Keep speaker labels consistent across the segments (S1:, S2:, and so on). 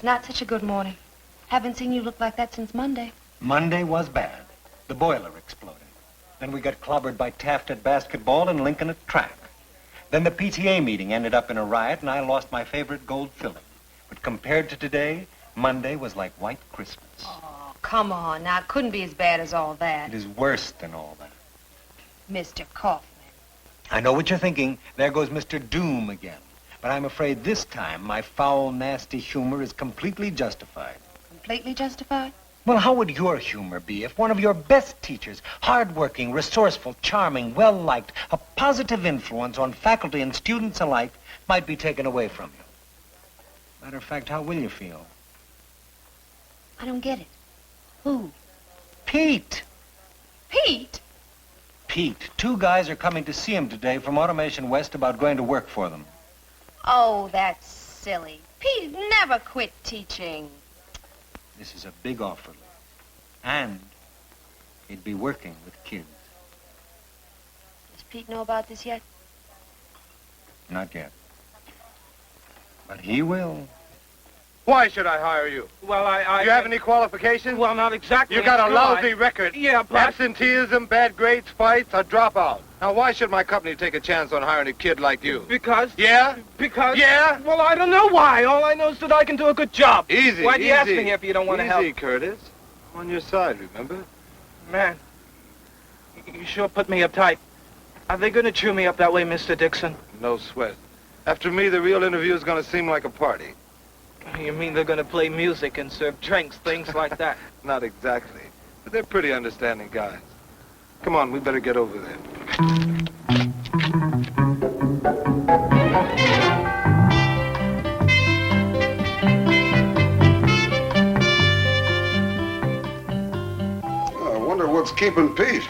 S1: Not such a good morning. Haven't seen you look like that since Monday.
S2: Monday was bad. The boiler exploded. Then we got clobbered by Taft at basketball and Lincoln at track. Then the PTA meeting ended up in a riot and I lost my favorite gold filling. But compared to today, Monday was like white Christmas.
S1: Oh, come on. Now, it couldn't be as bad as all that.
S2: It is worse than all that.
S1: Mr. Kaufman.
S2: I know what you're thinking. There goes Mr. Doom again. But I'm afraid this time my foul, nasty humor is completely justified.
S1: Completely justified?
S2: Well, how would your humor be if one of your best teachers, hardworking, resourceful, charming, well-liked, a positive influence on faculty and students alike, might be taken away from you? Matter of fact, how will you feel?
S1: I don't get it. Who?
S2: Pete.
S1: Pete?
S2: Pete. 2 guys are coming to see him today from Automation West about going to work for them.
S1: Oh, that's silly. Pete never quit teaching.
S2: This is a big offer, Lee. And he'd be working with kids.
S1: Does Pete know about this yet?
S2: Not yet. But he will.
S3: Why should I hire you?
S4: Well,
S3: You have any qualifications?
S4: Well, not exactly.
S3: You got a lousy record.
S4: Yeah, but...
S3: Absenteeism, bad grades, fights, a dropout. Now, why should my company take a chance on hiring a kid like you?
S4: Because...
S3: Yeah?
S4: Because...
S3: Yeah?
S4: Well, I don't know why. All I know is that I can do a good job.
S3: Easy,
S4: Why do you ask
S3: easy.
S4: me if you don't want to help?
S3: Easy, Curtis. I'm on your side, remember?
S4: Man, you sure put me uptight. Are they going to chew me up that way, Mr. Dixon?
S3: No sweat. After me, the real interview is going to seem like a party.
S4: You mean they're going to play music and serve drinks, things like that?
S3: Not exactly. But they're pretty understanding guys. Come on, we better get over there.
S5: I wonder what's keeping Pete.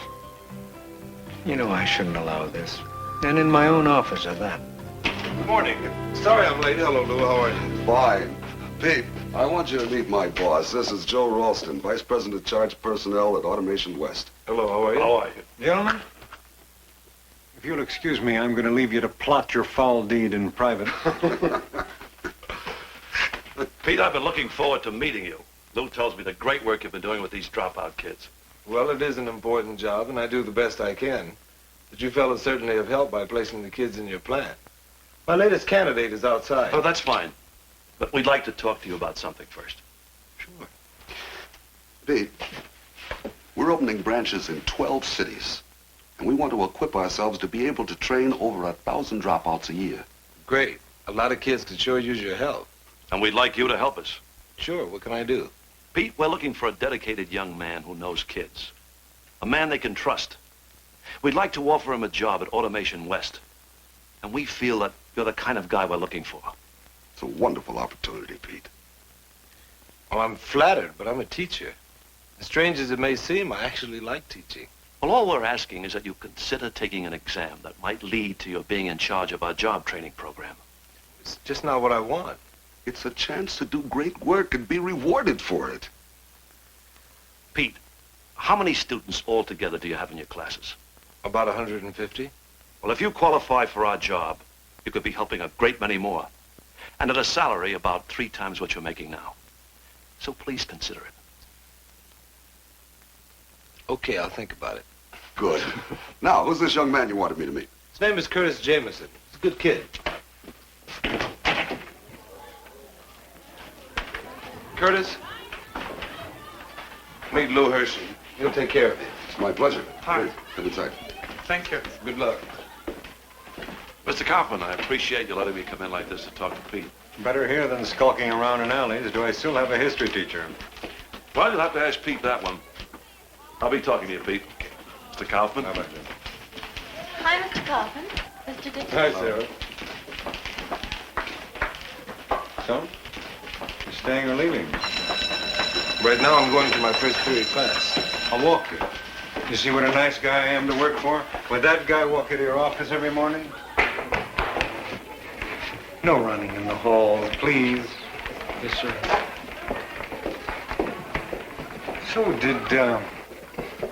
S2: You know I shouldn't allow this. And in my own office at that.
S3: Good morning. Sorry I'm late. Hello, Lou. How are you?
S5: Fine. Pete, I want you to meet my boss. This is Joe Ralston, Vice President of Charge Personnel at Automation West.
S3: Hello, how are you?
S6: How are you?
S2: Gentlemen, if you'll excuse me, I'm going to leave you to plot your foul deed in private.
S6: Pete, I've been looking forward to meeting you. Lou tells me the great work you've been doing with these dropout kids.
S3: Well, it is an important job, and I do the best I can. But you fellas certainly have helped by placing the kids in your plant. My latest candidate is outside.
S6: Oh, that's fine. But we'd like to talk to you about something first.
S3: Sure.
S5: Pete, we're opening branches in 12 cities, and we want to equip ourselves to be able to train over 1,000 dropouts a year.
S3: Great. A lot of kids could sure use your help.
S6: And we'd like you to help us.
S3: Sure, what can I do?
S6: Pete, we're looking for a dedicated young man who knows kids. A man they can trust. We'd like to offer him a job at Automation West. And we feel that you're the kind of guy we're looking for.
S5: It's a wonderful opportunity, Pete.
S3: Well, I'm flattered, but I'm a teacher. As strange as it may seem, I actually like teaching.
S6: Well, all we're asking is that you consider taking an exam that might lead to your being in charge of our job training program.
S3: It's just not what I want.
S5: It's a chance to do great work and be rewarded for it.
S6: Pete, how many students altogether do you have in your classes?
S3: About 150.
S6: Well, if you qualify for our job, you could be helping a great many more. And at a salary about 3 times what you're making now. So please consider it.
S3: Okay, I'll think about it.
S5: Good. Now, who's this young man you wanted me to meet?
S3: His name is Curtis Jameson. He's a good kid. Curtis, meet Lou Hershey. He'll take care of you.
S5: It's my pleasure.
S4: Hi.
S5: Please, come inside.
S4: Thank you.
S3: Good luck.
S6: Mr. Kaufman, I appreciate you letting me come in like this to talk to Pete.
S2: Better here than skulking around in alleys. Do I still have a history teacher?
S6: Well, you'll have to ask Pete that one. I'll be talking to you, Pete. Mr. Kaufman.
S2: How about you?
S1: Hi, Mr. Kaufman. Mr. Dixon.
S3: Hi, Sarah.
S2: So? You staying or leaving?
S3: Right now, I'm going to my first period class.
S2: I'll walk you. You see what a nice guy I am to work for? Would that guy walk into your office every morning? No running in the halls, please.
S4: Yes, sir.
S2: So, did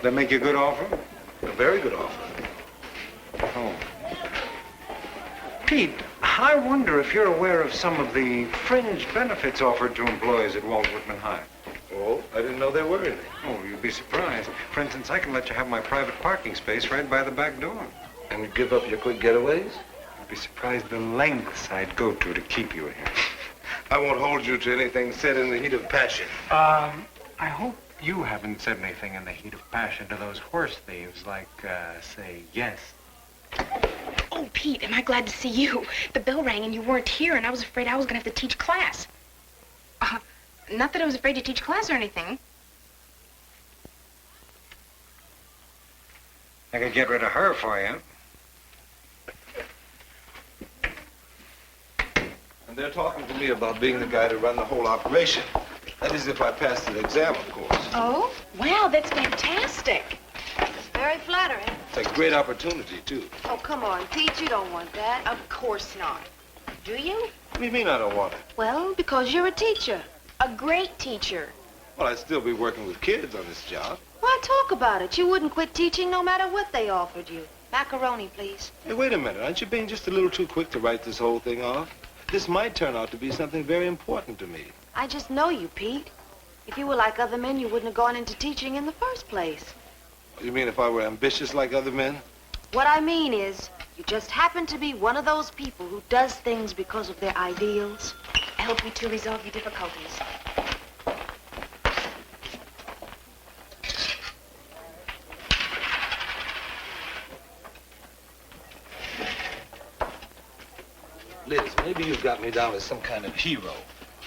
S2: they make you a good offer?
S3: A very good offer.
S2: Oh. Pete, I wonder if you're aware of some of the fringe benefits offered to employees at Walt Whitman High.
S3: Oh, I didn't know there were any.
S2: Oh, you'd be surprised. For instance, I can let you have my private parking space right by the back door.
S3: And you give up your quick getaways?
S2: You'd be surprised the lengths I'd go to keep you here.
S3: I won't hold you to anything said in the heat of passion.
S2: I hope you haven't said anything in the heat of passion to those horse thieves like, say, yes.
S7: Oh, Pete, am I glad to see you. The bell rang and you weren't here, and I was afraid I was going to have to teach class. Not that I was afraid to teach class or anything.
S2: I could get rid of her for you.
S3: And they're talking to me about being the guy to run the whole operation. That is if I pass the exam, of course.
S7: Oh? Wow, that's fantastic.
S1: Very flattering.
S3: It's a great opportunity, too.
S1: Oh, come on, Pete, you don't want that.
S7: Of course not.
S1: Do you?
S3: What do you mean I don't want it?
S1: Well, because you're a teacher.
S7: A great teacher.
S3: Well, I'd still be working with kids on this job.
S1: Why talk about it? You wouldn't quit teaching no matter what they offered you. Macaroni, please.
S3: Hey, wait a minute. Aren't you being just a little too quick to write this whole thing off? This might turn out to be something very important to me.
S1: I just know you, Pete. If you were like other men, you wouldn't have gone into teaching in the first place.
S3: You mean if I were ambitious like other men?
S1: What I mean is, you just happen to be one of those people who does things because of their ideals.
S7: I help you to resolve your difficulties.
S3: Liz, maybe you've got me down as some kind of hero,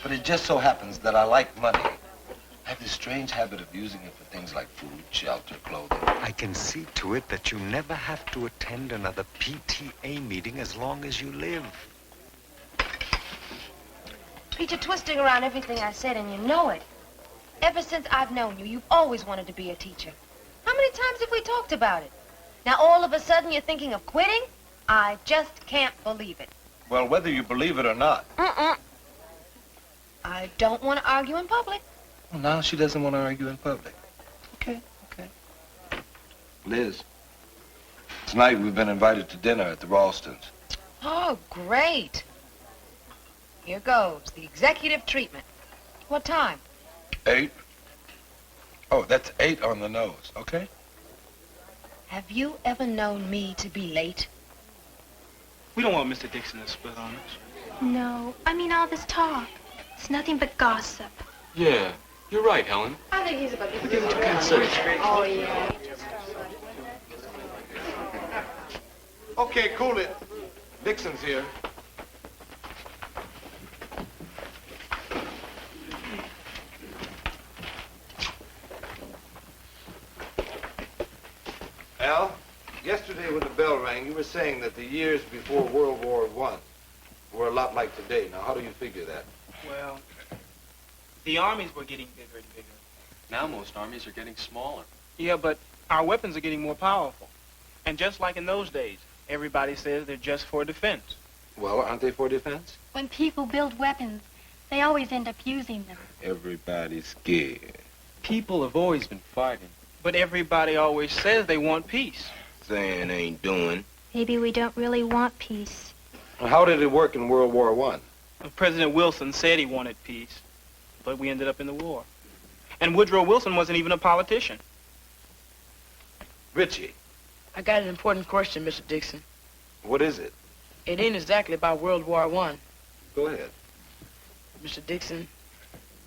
S3: but it just so happens that I like money. I have this strange habit of using it for things like food, shelter, clothing.
S2: I can see to it that you never have to attend another PTA meeting as long as you live.
S1: Pete, you're twisting around everything I said, and you know it. Ever since I've known you, you've always wanted to be a teacher. How many times have we talked about it? Now, all of a sudden, you're thinking of quitting? I just can't believe it.
S3: Well, whether you believe it or not.
S1: I don't want to argue in public.
S3: Well, now she doesn't want to argue in public. Okay. Liz, tonight we've been invited to dinner at the Ralstons.
S1: Oh, great. Here goes, the executive treatment. What time?
S3: 8? Oh, that's 8 on the nose, okay?
S1: Have you ever known me to be late?
S4: We don't want Mr. Dixon to split on us.
S7: No, I mean all this talk. It's nothing but gossip.
S8: Yeah, you're right, Helen.
S1: I think he's about to
S8: Give it to Penn City.
S1: Oh, yeah.
S3: Okay, cool it. Dixon's here. Al, yesterday when the bell rang, you were saying that the years before World War I were a lot like today. Now, how do you figure that?
S4: Well, the armies were getting bigger and bigger.
S8: Now most armies are getting smaller.
S4: Yeah, but our weapons are getting more powerful. And just like in those days, everybody says they're just for defense.
S3: Well, aren't they for defense?
S9: When people build weapons, they always end up using them.
S3: Everybody's scared.
S8: People have always been fighting.
S4: But everybody always says they want peace.
S3: Saying ain't doing.
S9: Maybe we don't really want peace.
S3: How did it work in World War I?
S4: President Wilson said he wanted peace, but we ended up in the war. And Woodrow Wilson wasn't even a politician.
S3: Richie,
S10: I got an important question, Mr. Dixon.
S3: what is it?
S10: It ain't exactly about World War I.
S3: Go ahead.
S10: Mr. Dixon,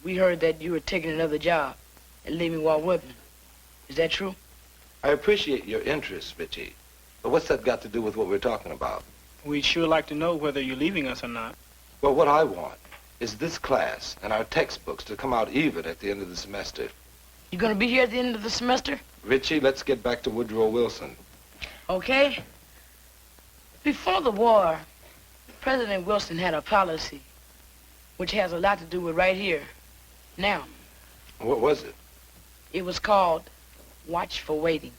S10: we heard that you were taking another job and leaving Walt Whitman. Is that true?
S3: I appreciate your interest, Richie. But what's that got to do with what we're talking about?
S4: We'd sure like to know whether you're leaving us or not.
S3: Well, what I want is this class and our textbooks to come out even at the end of the semester.
S10: You gonna be here at the end of the semester?
S3: Richie, let's get back to Woodrow Wilson.
S10: Okay. Before the war, President Wilson had a policy which has a lot to do with right here, now.
S3: What was it?
S10: It was called watchful waiting.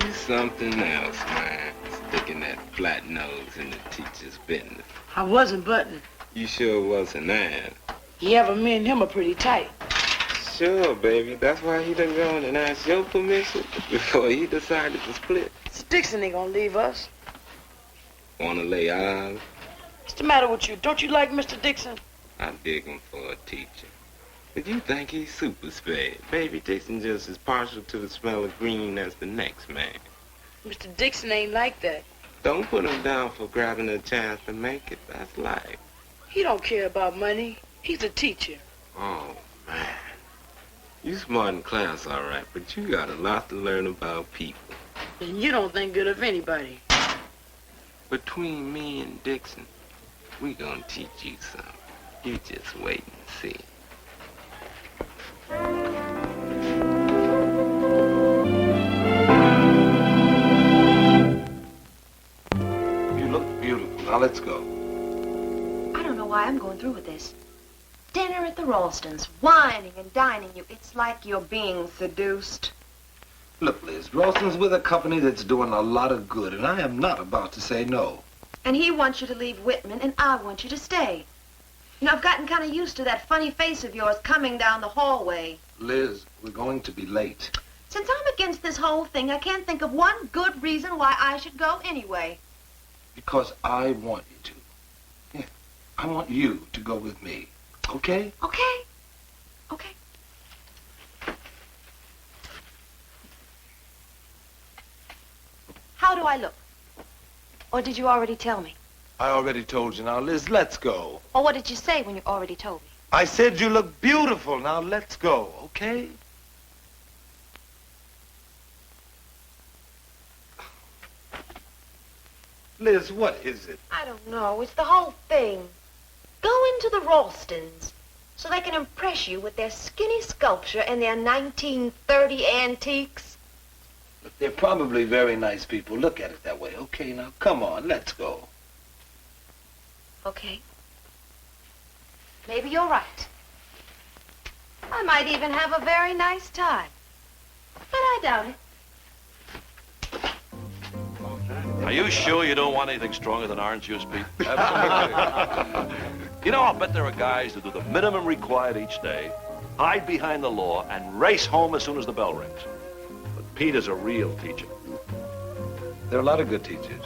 S11: You something else, man. Sticking that flat nose in the teacher's business.
S10: I wasn't, Button.
S11: You sure wasn't, Ann.
S10: Yeah, me and him are pretty tight.
S11: Sure, baby. That's why he done gone and asked your permission before he decided to split.
S10: Dixon ain't gonna leave us.
S11: Wanna lay eyes?
S10: What's the matter with you? Don't you like Mr. Dixon?
S11: I dig him for a teacher. But you think he's super sped. Baby Dixon just as partial to the smell of green as the next man.
S10: Mr. Dixon ain't like that.
S11: Don't put him down for grabbing a chance to make it. That's life.
S10: He don't care about money. He's a teacher.
S11: Oh, man. You smart in class, all right, but you got a lot to learn about people.
S10: And you don't think good of anybody.
S11: Between me and Dixon, we gonna teach you something. You just wait and see.
S3: You look beautiful. Now let's go.
S1: I don't know why I'm going through with this. Dinner at the Ralstons, whining and dining you. It's like you're being seduced.
S3: Look, Liz, Ralston's with a company that's doing a lot of good, and I am not about to say no.
S1: And he wants you to leave Whitman, and I want you to stay. You know, I've gotten kind of used to that funny face of yours coming down the hallway.
S3: Liz, we're going to be late.
S1: Since I'm against this whole thing, I can't think of one good reason why I should go anyway.
S3: Because I want you to. Yeah, I want you to go with me. Okay?
S1: Okay. Okay. How do I look? Or did you already tell me?
S3: I already told you. Now, Liz, let's go.
S1: Or what did you say when you already told me?
S3: I said you look beautiful. Now, let's go, okay? Liz, what is it?
S1: I don't know. It's the whole thing. Go into the Ralstons so they can impress you with their skinny sculpture and their 1930 antiques.
S3: Look, they're probably very nice people. Look at it that way. Okay, now, come on, let's go.
S1: Okay. Maybe you're right. I might even have a very nice time. But I doubt it.
S6: Are you sure you don't want anything stronger than orange juice, Pete?
S3: Absolutely.
S6: You know, I'll bet there are guys that do the minimum required each day, hide behind the law, and race home as soon as the bell rings. But Pete is a real teacher.
S3: There are a lot of good teachers.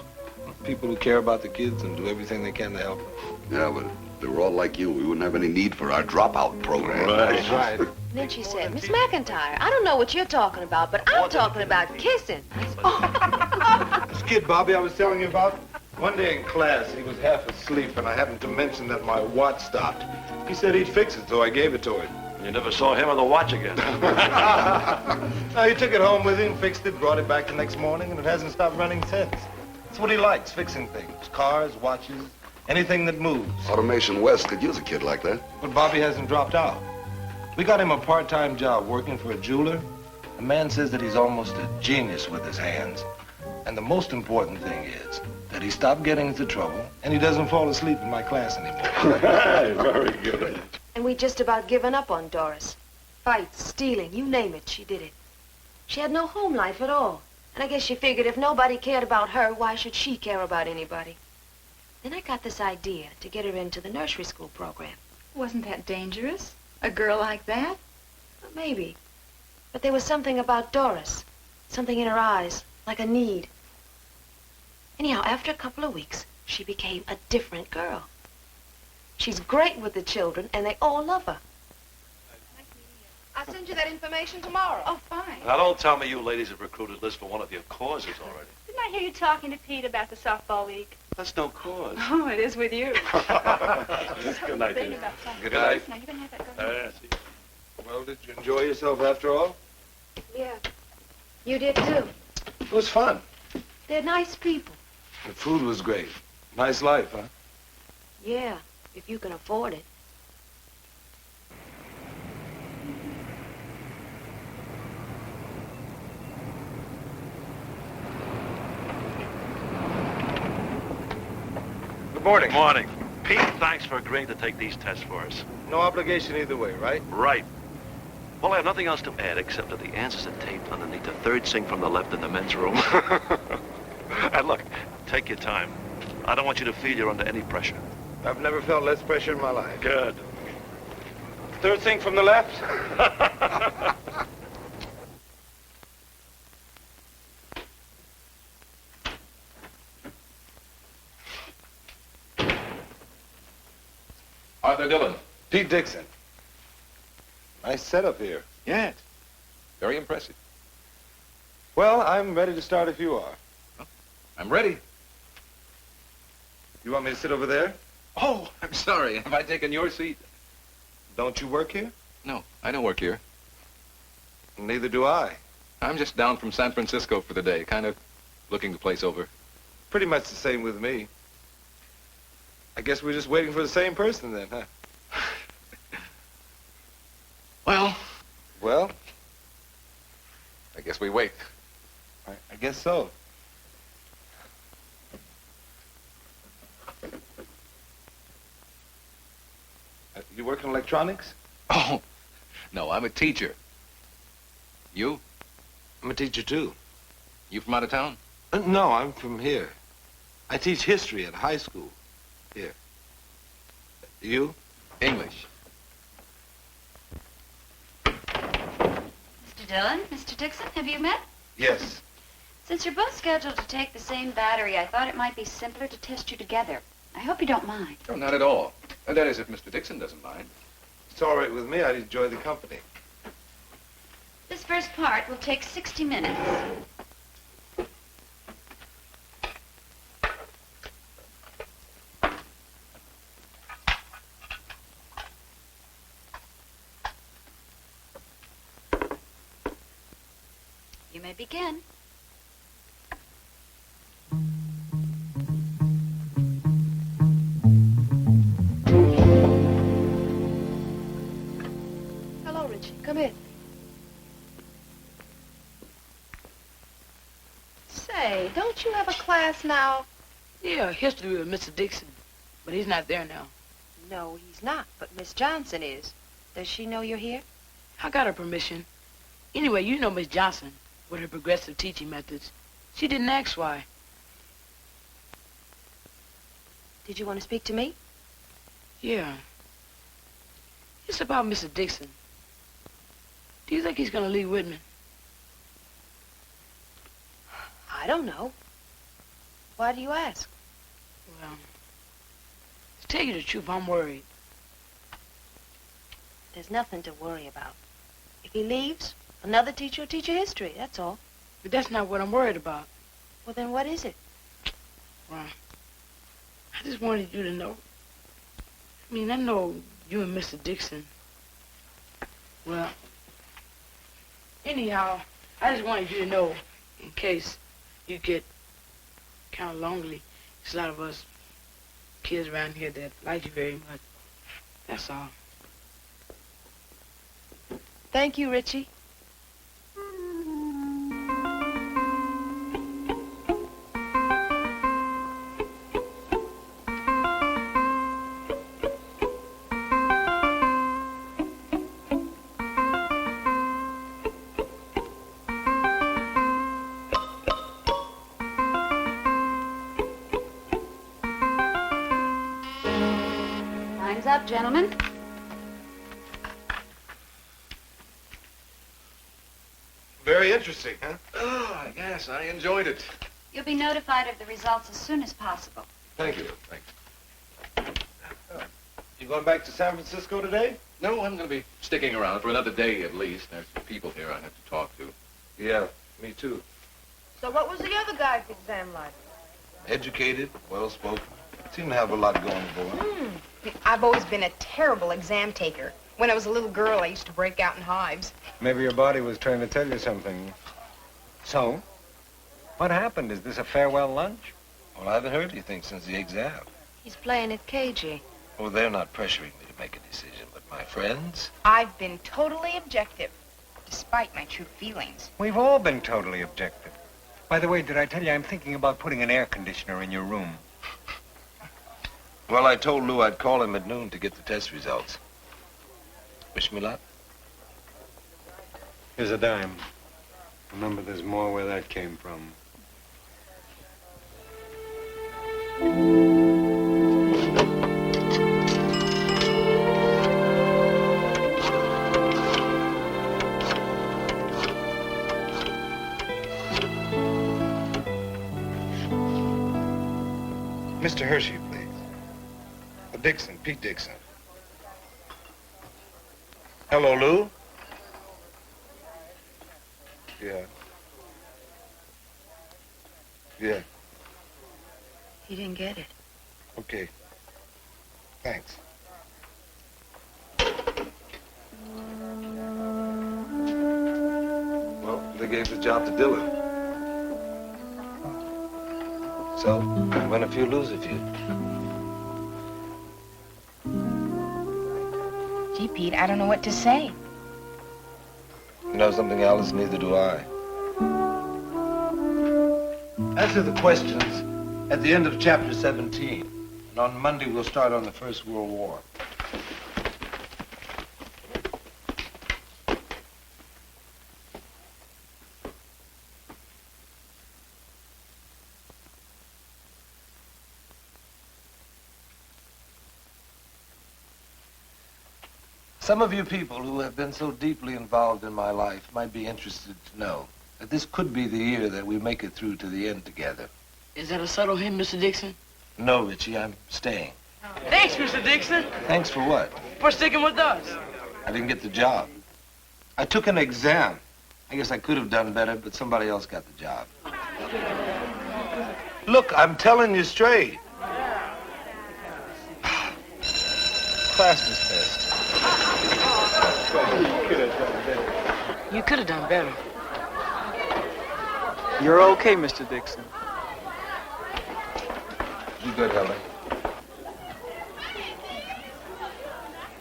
S3: People who care about the kids and do everything they can to help them.
S5: Yeah, but if they were all like you, we wouldn't have any need for our dropout program.
S3: That's right.
S1: Then she said, Miss McIntyre, I don't know what you're talking about, but I'm talking about kissing.
S3: This kid Bobby I was telling you about, one day in class, he was half asleep, and I happened to mention that my watch stopped. He said he'd fix it, so I gave it to him.
S6: You never saw him or the watch again.
S3: Now, he took it home with him, fixed it, brought it back the next morning, and it hasn't stopped running since. That's what he likes, fixing things. Cars, watches, anything that moves.
S5: Automation West could use a kid like that.
S3: But Bobby hasn't dropped out. We got him a part-time job working for a jeweler. The man says that he's almost a genius with his hands. And the most important thing is that he stopped getting into trouble and he doesn't fall asleep in my class anymore.
S5: Very good.
S1: And we just about given up on Doris. Fights, stealing, you name it, she did it. She had no home life at all. And I guess she figured if nobody cared about her, why should she care about anybody? Then I got this idea to get her into the nursery school program.
S12: Wasn't that dangerous? A girl like that?
S1: Well, maybe. But there was something about Doris. Something in her eyes, like a need. Anyhow, after a couple of weeks, she became a different girl. She's great with the children, and they all love her. I'll send you that information tomorrow.
S12: Oh, fine.
S6: Now, don't tell me you ladies have recruited Liz for one of your causes already.
S12: Didn't I hear you talking to Pete about the softball league?
S6: That's no cause.
S12: Oh, it is with you.
S6: Good night,
S12: Thing
S6: dear.
S12: about softball.
S6: Good night.
S12: Now, you can have that girl.
S6: See you.
S3: did you enjoy yourself after all?
S1: Yeah. You did too.
S3: It was fun.
S1: They're nice people.
S3: The food was great. Nice life, huh?
S1: Yeah, if you can afford it.
S3: Good morning.
S6: Morning. Pete, thanks for agreeing to take these tests for us.
S3: No obligation either way, right?
S6: Right. Well, I have nothing else to add except that the answers are taped underneath the third sink from the left in the men's room. And look, take your time. I don't want you to feel you're under any pressure.
S3: I've never felt less pressure in my life.
S6: Good.
S3: Third thing from the left?
S13: Arthur Dillon.
S3: Pete Dixon. Nice setup here.
S13: Yes. Very impressive.
S3: Well, I'm ready to start if you are.
S13: I'm ready.
S3: You want me to sit over there?
S13: Oh, I'm sorry. Have I taken your seat?
S3: Don't you work here?
S13: No, I don't work here.
S3: Neither do I.
S13: I'm just down from San Francisco for the day, kind of looking the place over.
S3: Pretty much the same with me. I guess we're just waiting for the same person then, huh?
S13: Well,
S3: Well,
S13: I guess we wait.
S3: I guess so. You work in electronics?
S13: Oh, no, I'm a teacher. You?
S3: I'm a teacher, too.
S13: You from out of town?
S3: No, I'm from here. I teach history at high school. Here. You?
S13: English.
S14: Mr. Dillon, Mr. Dixon, have you met?
S3: Yes.
S14: Since you're both scheduled to take the same battery, I thought it might be simpler to test you together. I hope you don't mind.
S13: No, not at all. That is, if Mr. Dixon doesn't mind.
S3: It's all right with me. I'd enjoy the company.
S14: This first part will take 60 minutes. You may begin.
S1: Hello, Richie. Come in. Say, don't you have a class now?
S10: Yeah, history with Mr. Dixon, but he's not there now.
S1: No, he's not, but Miss Johnson is. Does she know you're here?
S10: I got her permission. Anyway, you know Miss Johnson with her progressive teaching methods. She didn't ask why.
S1: Did you want to speak to me?
S10: Yeah. It's about Mr. Dixon. Do you think he's gonna leave Whitman?
S1: I don't know. Why do you ask?
S10: Well, to tell you the truth, I'm worried.
S1: There's nothing to worry about. If he leaves, another teacher will teach you history, that's all.
S10: But that's not what I'm worried about.
S1: Well, then what is it?
S10: Well, I just wanted you to know. I mean, I know you and Mr. Dixon. Well, anyhow, I just wanted you to know, in case you get kind of lonely. There's a lot of us kids around here that like you very much. That's all.
S1: Thank you, Richie.
S14: Time's up, gentlemen.
S3: Very interesting, huh?
S13: Oh, yes, I enjoyed it.
S14: You'll be notified of the results as soon as possible.
S3: Thank you. Thanks. You going back to San Francisco today?
S13: No, I'm going to be sticking around for another day at least. There's some people here I have to talk to.
S3: Yeah, me too.
S1: So what was the other guy's exam like?
S3: Educated, well-spoken. Seem to have a lot going for him.
S7: I've always been a terrible exam taker. When I was a little girl, I used to break out in hives.
S2: Maybe your body was trying to tell you something. So? What happened? Is this a farewell lunch?
S3: Well, I haven't heard anything since the exam.
S1: He's playing it cagey.
S3: Well, they're not pressuring me to make a decision, but my friends...
S7: I've been totally objective, despite my true feelings.
S2: We've all been totally objective. By the way, did I tell you I'm thinking about putting an air conditioner in your room?
S3: Well, I told Lou I'd call him at noon to get the test results. Wish me luck.
S2: Here's a dime. Remember, there's more where that came from.
S3: Mr. Hershey, please. Dixon, Pete Dixon. Hello, Lou? Yeah. Yeah.
S1: He didn't get it.
S3: Okay. Thanks. Well, they gave the job to Dillon. So, win a few, lose a few.
S7: Gee, Pete, I don't know what to say.
S3: You know something, Alice? Neither do I. Answer the questions at the end of chapter 17. And on Monday, we'll start on the First World War. Some of you people who have been so deeply involved in my life might be interested to know that this could be the year that we make it through to the end together.
S10: Is that a subtle hint, Mr. Dixon?
S3: No, Richie, I'm staying.
S10: Thanks, Mr. Dixon,
S3: Thanks for what?
S10: for sticking with us.
S3: I didn't get the job. I took an exam. I guess I could have done better, but somebody else got the job. Look, I'm telling you straight. Class dismissed.
S10: You could have done better.
S4: You're okay, Mr. Dixon.
S3: You good, Helen?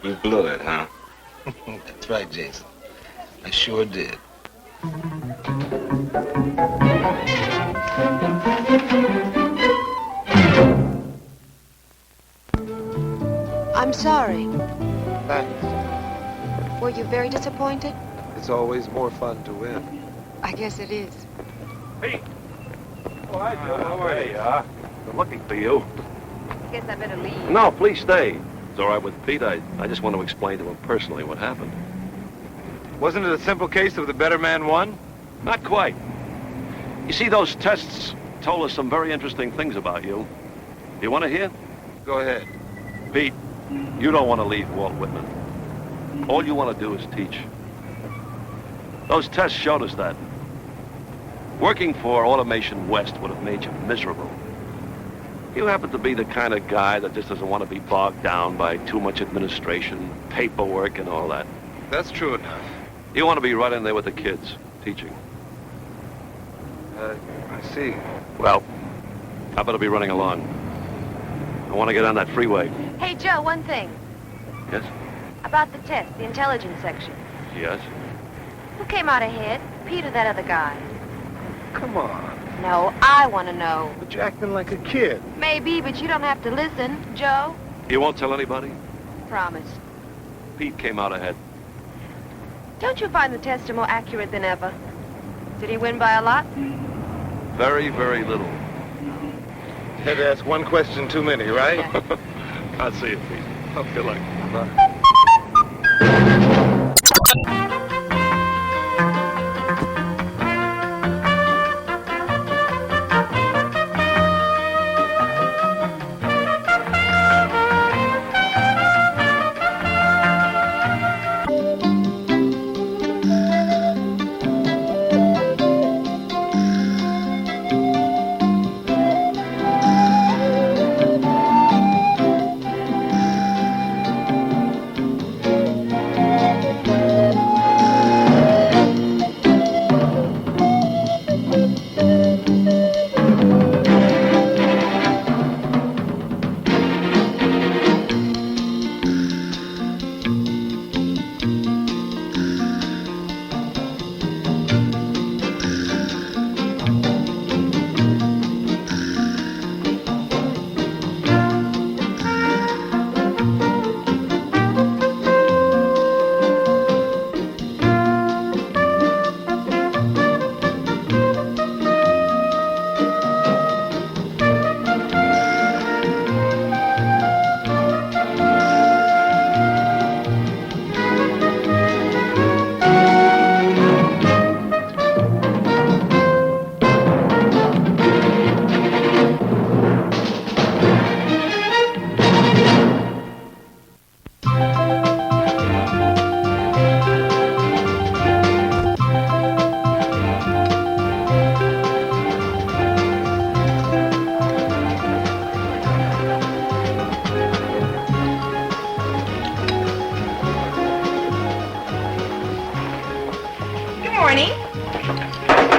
S11: You blew it, huh?
S3: That's right, Jason. I sure did.
S1: I'm sorry.
S3: Thanks.
S1: Were you very disappointed?
S3: It's always more fun to win.
S1: I guess it is.
S6: Pete! Oh, hi, Joe. How are you? Been looking for you.
S1: I guess I better leave.
S6: No, please stay. It's all right with Pete. I just want to explain to him personally what happened.
S3: Wasn't it a simple case of the better man won?
S6: Not quite. You see, those tests told us some very interesting things about you. You want to hear?
S3: Go ahead.
S6: Pete, you don't want to leave Walt Whitman. All you want to do is teach. Those tests showed us that. Working for Automation West would have made you miserable. You happen to be the kind of guy that just doesn't want to be bogged down by too much administration, paperwork, and all that.
S3: That's true enough.
S6: You want to be right in there with the kids, teaching.
S3: I see.
S6: Well, I better be running along. I want to get on that freeway.
S1: Hey, Joe, one thing.
S6: Yes?
S1: About the test, the intelligence section.
S6: Yes?
S1: Who came out ahead? Pete or that other guy?
S3: Come on.
S1: No, I want to know.
S3: But you're acting like a kid.
S1: Maybe, but you don't have to listen. Joe?
S6: You won't tell anybody?
S1: Promise.
S6: Pete came out ahead.
S1: Don't you find the tester more accurate than ever? Did he win by a lot?
S6: Very, very little.
S3: Had to ask one question too many, right?
S6: I'll see you, Pete.
S3: Oh, good luck. Bye.
S7: morning.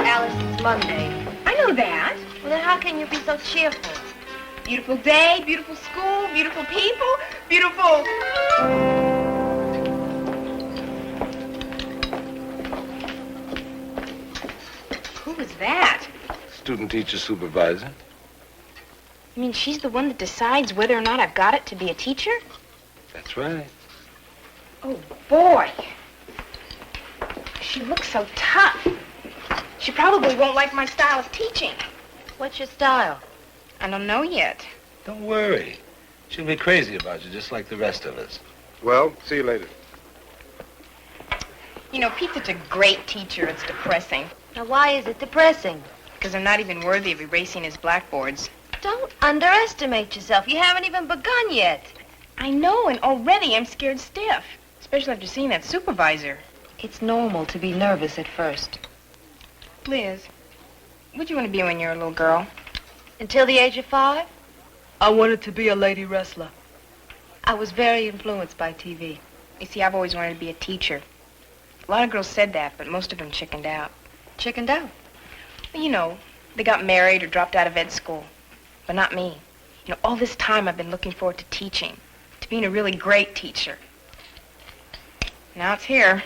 S1: Alice, it's Monday.
S7: I know that.
S1: Well, then how can you be so cheerful?
S7: Beautiful day, beautiful school, beautiful people, beautiful... Who was that?
S3: Student teacher supervisor.
S7: You mean she's the one that decides whether or not I've got it to be a teacher?
S3: That's right.
S7: Oh, boy. She looks so tough. She probably won't like my style of teaching.
S1: What's your style?
S7: I don't know yet.
S3: Don't worry. She'll be crazy about you just like the rest of us.
S15: Well, see you later.
S7: You know, Pete's such a great teacher, it's depressing.
S1: Now, why is it depressing?
S7: Because I'm not even worthy of erasing his blackboards.
S1: Don't underestimate yourself. You haven't even begun yet.
S7: I know, and already I'm scared stiff. Especially after seeing that supervisor.
S1: It's normal to be nervous at first.
S7: Liz, what'd you want to be when you were a little girl?
S1: Until the age of 5,
S10: I wanted to be a lady wrestler.
S1: I was very influenced by TV.
S7: You see, I've always wanted to be a teacher. A lot of girls said that, but most of them chickened out.
S1: Chickened out?
S7: Well, you know, they got married or dropped out of ed school. But not me. You know, all this time I've been looking forward to teaching, to being a really great teacher. Now it's here.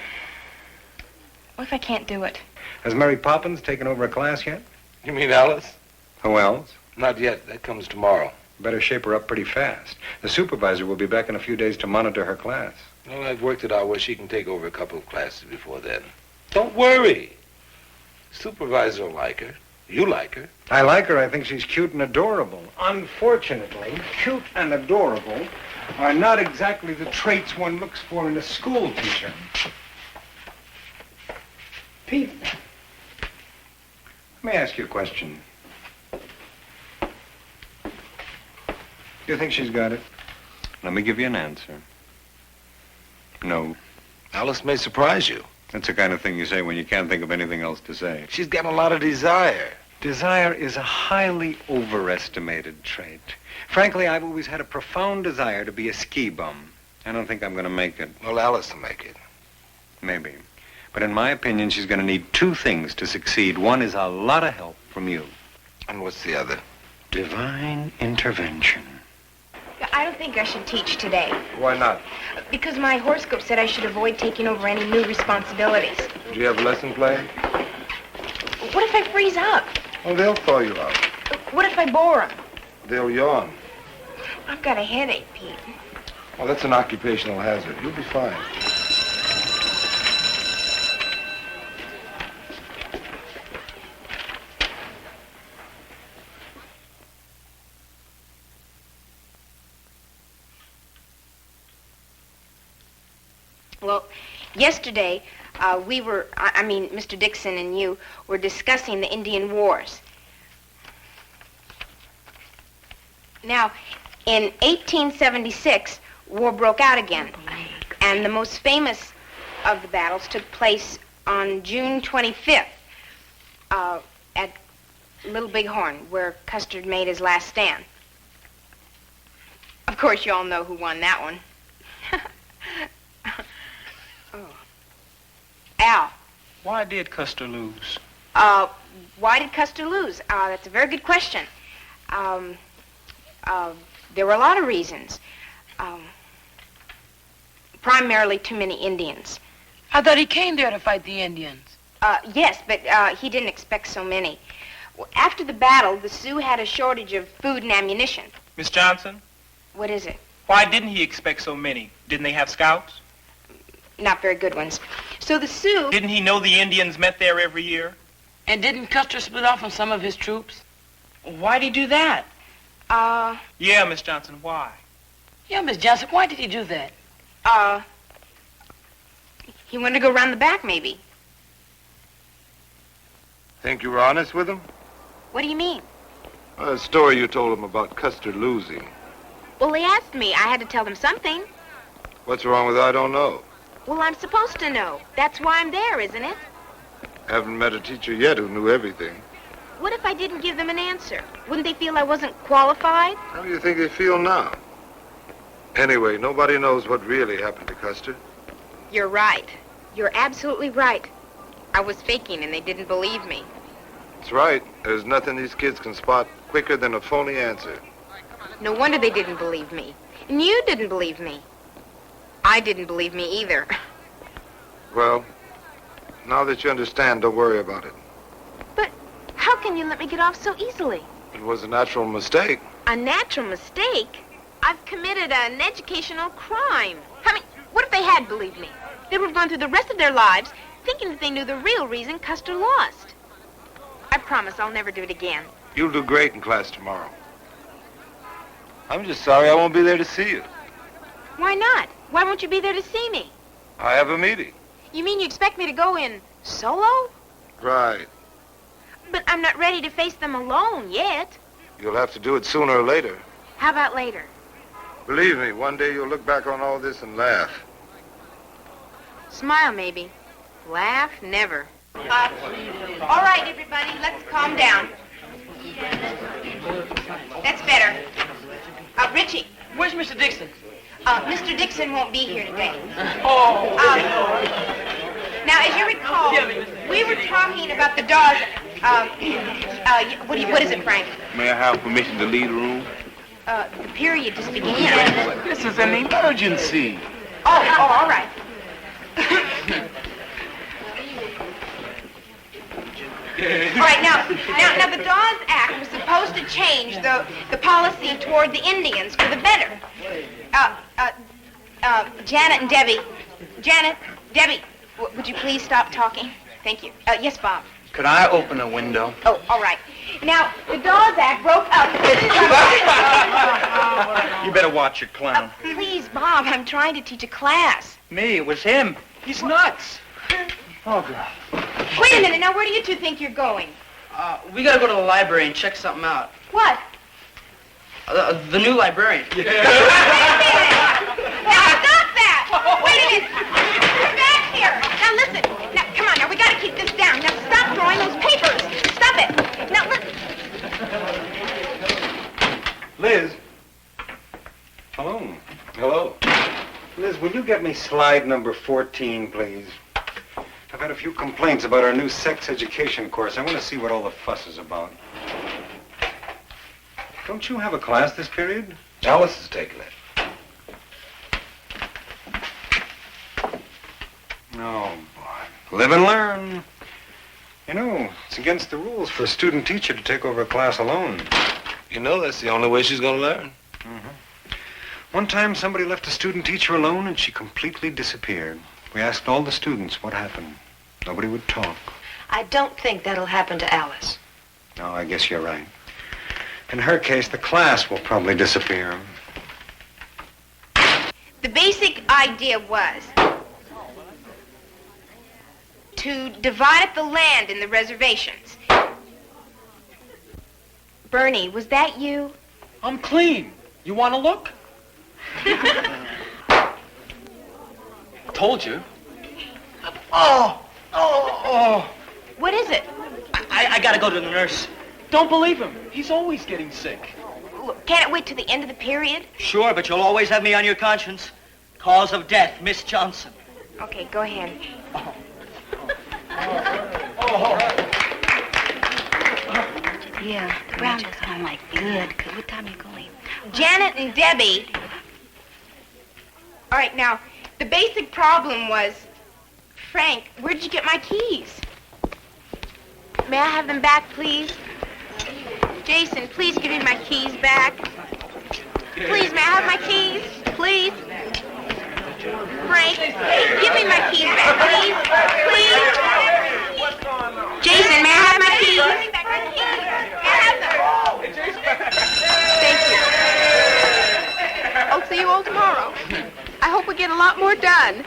S7: What if I can't do it?
S2: Has Mary Poppins taken over a class yet?
S3: You mean Alice?
S2: Who else?
S3: Not yet. That comes tomorrow.
S2: Better shape her up pretty fast. The supervisor will be back in a few days to monitor her class.
S3: Well, I've worked it out where she can take over a couple of classes before then. Don't worry. Supervisor will like her. You like her.
S2: I like her. I think she's cute and adorable. Unfortunately, cute and adorable are not exactly the traits one looks for in a school teacher. Pete, let me ask you a question. You think she's got it? Let me give you an answer. No.
S3: Alice may surprise you.
S2: That's the kind of thing you say when you can't think of anything else to say.
S3: She's got a lot of desire.
S2: Desire is a highly overestimated trait. Frankly, I've always had a profound desire to be a ski bum. I don't think I'm going to make it.
S3: Well, Alice will make it.
S2: Maybe. But in my opinion, she's going to need two things to succeed. One is a lot of help from you.
S3: And what's the other?
S2: Divine intervention.
S7: I don't think I should teach today.
S3: Why not?
S7: Because my horoscope said I should avoid taking over any new responsibilities.
S3: Do you have a lesson plan?
S7: What if I freeze up?
S3: Well, they'll thaw you out.
S7: What if I bore them?
S3: They'll yawn.
S7: I've got a headache, Pete.
S3: Well, that's an occupational hazard. You'll be fine.
S7: Well, yesterday, Mr. Dixon and you were discussing the Indian Wars. Now, in 1876, war broke out again, and the most famous of the battles took place on June 25th at Little Bighorn, where Custer made his last stand. Of course, you all know who won that one. Al.
S4: Why did Custer lose?
S7: Why did Custer lose? That's a very good question. There were a lot of reasons. Primarily too many Indians.
S10: I thought he came there to fight the Indians.
S7: Yes, but he didn't expect so many. After the battle, the Sioux had a shortage of food and ammunition.
S4: Miss Johnson?
S7: What is it?
S4: Why didn't he expect so many? Didn't they have scouts?
S7: Not very good ones. So the Sioux...
S4: Didn't he know the Indians met there every year?
S10: And didn't Custer split off from some of his troops?
S4: Why'd he do that?
S7: Yeah,
S4: Miss Johnson, why?
S10: Yeah, Miss Johnson, why did he do that?
S7: He wanted to go around the back, maybe.
S3: Think you were honest with him?
S7: What do you mean?
S3: A story you told him about Custer losing.
S7: Well, they asked me. I had to tell them something.
S3: What's wrong with I don't know?
S7: Well, I'm supposed to know. That's why I'm there, isn't it?
S3: Haven't met a teacher yet who knew everything.
S7: What if I didn't give them an answer? Wouldn't they feel I wasn't qualified?
S3: How do you think they feel now? Anyway, nobody knows what really happened to Custer.
S7: You're right. You're absolutely right. I was faking and they didn't believe me.
S3: That's right. There's nothing these kids can spot quicker than a phony answer.
S7: No wonder they didn't believe me. And you didn't believe me. I didn't believe me either.
S3: Well, now that you understand, don't worry about it.
S7: But how can you let me get off so easily?
S3: It was a natural mistake.
S7: A natural mistake? I've committed an educational crime. I mean, what if they had believed me? They would have gone through the rest of their lives thinking that they knew the real reason Custer lost. I promise I'll never do it again.
S3: You'll do great in class tomorrow. I'm just sorry I won't be there to see you.
S7: Why not? Why won't you be there to see me?
S3: I have a meeting.
S7: You mean you expect me to go in solo?
S3: Right.
S7: But I'm not ready to face them alone yet.
S3: You'll have to do it sooner or later.
S7: How about later?
S3: Believe me, one day you'll look back on all this and laugh.
S7: Smile, maybe. Laugh, never. All right, everybody, let's calm down. That's better. Richie.
S10: Where's Mr. Dixon?
S7: Mr. Dixon won't be here today.
S10: Oh.
S7: Now, as you recall, we were talking about the Dawes. What is it, Frank?
S11: May I have permission to leave the room?
S7: The period just began.
S11: This is an emergency.
S7: Oh, all right. All right, now the Dawes Act was supposed to change the policy toward the Indians for the better. Janet and Debbie. Janet, Debbie, would you please stop talking? Thank you. Yes, Bob.
S4: Could I open a window?
S7: Oh, all right. Now, the Dawes Act broke up.
S4: You better watch your clown.
S7: Please, Bob, I'm trying to teach a class.
S4: Me, it was him. He's nuts. Oh, God.
S7: Wait a minute. Now, where do you two think you're going?
S10: We gotta go to the library and check something out.
S7: What?
S10: The new librarian.
S7: Now, stop that! Wait a minute! Come back here! Now, listen. Now, come on. Now, we gotta keep this down. Now, stop throwing those papers. Stop it. Now, listen.
S2: Liz. Hello.
S3: Hello.
S2: Liz, will you get me slide number 14, please? I've had a few complaints about our new sex education course. I want to see what all the fuss is about. Don't you have a class this period?
S3: Alice is taking it.
S2: No, boy. Live and learn. You know, it's against the rules for a student teacher to take over a class alone.
S3: You know that's the only way she's gonna learn.
S2: One time somebody left a student teacher alone and she completely disappeared. We asked all the students what happened. Nobody would talk.
S1: I don't think that'll happen to Alice.
S2: No, I guess you're right. In her case, the class will probably disappear.
S7: The basic idea was to divide up the land in the reservations. Bernie, was that you?
S4: I'm clean. You want to look? Told you. Oh!
S7: What is it?
S4: I gotta go to the nurse. Don't believe him. He's always getting sick.
S7: Look, can't it wait till the end of the period?
S4: Sure, but you'll always have me on your conscience. Cause of death, Miss Johnson.
S7: Okay, go ahead.
S14: Yeah, ground is kind of like good. What time are you going?
S7: Janet and Debbie. All right, now, the basic problem was, Frank, where did you get my keys? May I have them back, please? Jason, please give me my keys back. Please, may I have my keys? Please? Frank, give me my keys back, please. Please? Jason, may I have my keys? Give me back my keys. May I have them? Thank you. I'll see you all tomorrow. I hope we get a lot more done.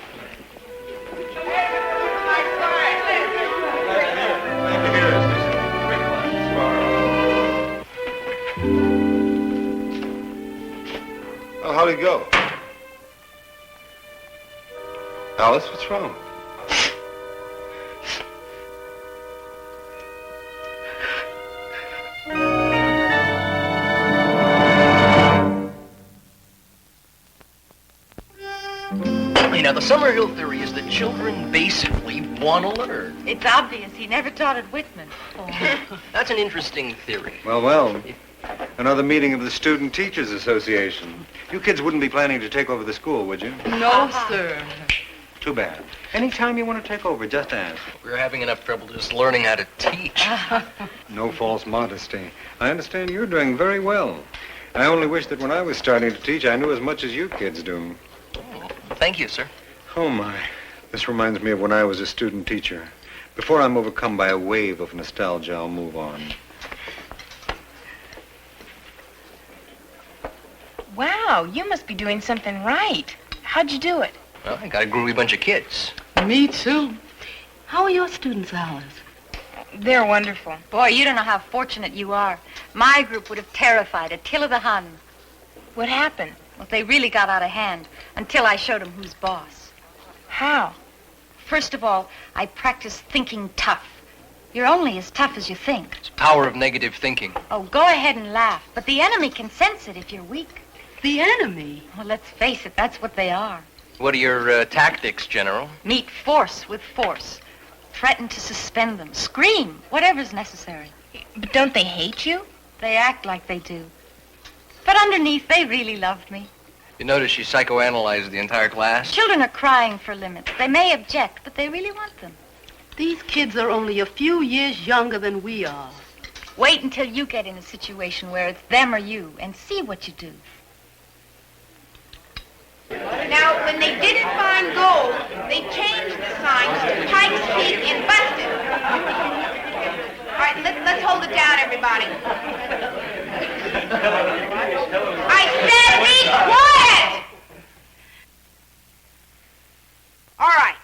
S3: Oh, how'd it go? Alice, what's wrong?
S4: Now, the Summerhill theory is that children basically
S15: want to learn.
S1: It's obvious he never taught at Whitman.
S15: That's an interesting theory.
S2: Well. Another meeting of the Student Teachers Association. You kids wouldn't be planning to take over the school, would you?
S10: No, sir.
S2: Too bad. Anytime you want to take over, just ask.
S15: We're having enough trouble just learning how to teach.
S2: No false modesty. I understand you're doing very well. I only wish that when I was starting to teach, I knew as much as you kids do.
S15: Thank you, sir.
S2: Oh, my. This reminds me of when I was a student teacher. Before I'm overcome by a wave of nostalgia, I'll move on.
S1: Wow, you must be doing something right. How'd you do it?
S15: Well, I got a groovy bunch of kids.
S10: Me too. How are your students, Alice?
S1: They're wonderful.
S14: Boy, you don't know how fortunate you are. My group would have terrified Attila the Hun.
S1: What happened?
S14: Well, they really got out of hand until I showed them who's boss.
S1: How?
S14: First of all, I practiced thinking tough. You're only as tough as you think.
S15: It's the power of negative thinking.
S14: Oh, go ahead and laugh, but the enemy can sense it if you're weak.
S10: The enemy?
S14: Well, let's face it, that's what they are.
S15: What are your tactics, General?
S14: Meet force with force. Threaten to suspend them. Scream, whatever's necessary.
S1: But don't they hate you?
S14: They act like they do. But underneath, they really loved me.
S15: You notice she psychoanalyzed the entire class?
S14: Children are crying for limits. They may object, but they really want them.
S10: These kids are only a few years younger than we are.
S14: Wait until you get in a situation where it's them or you, and see what you do.
S7: Now, when they didn't find gold, they changed the signs to Pikes Peak and Busted. All right, let's hold it down, everybody. I said be quiet! All right.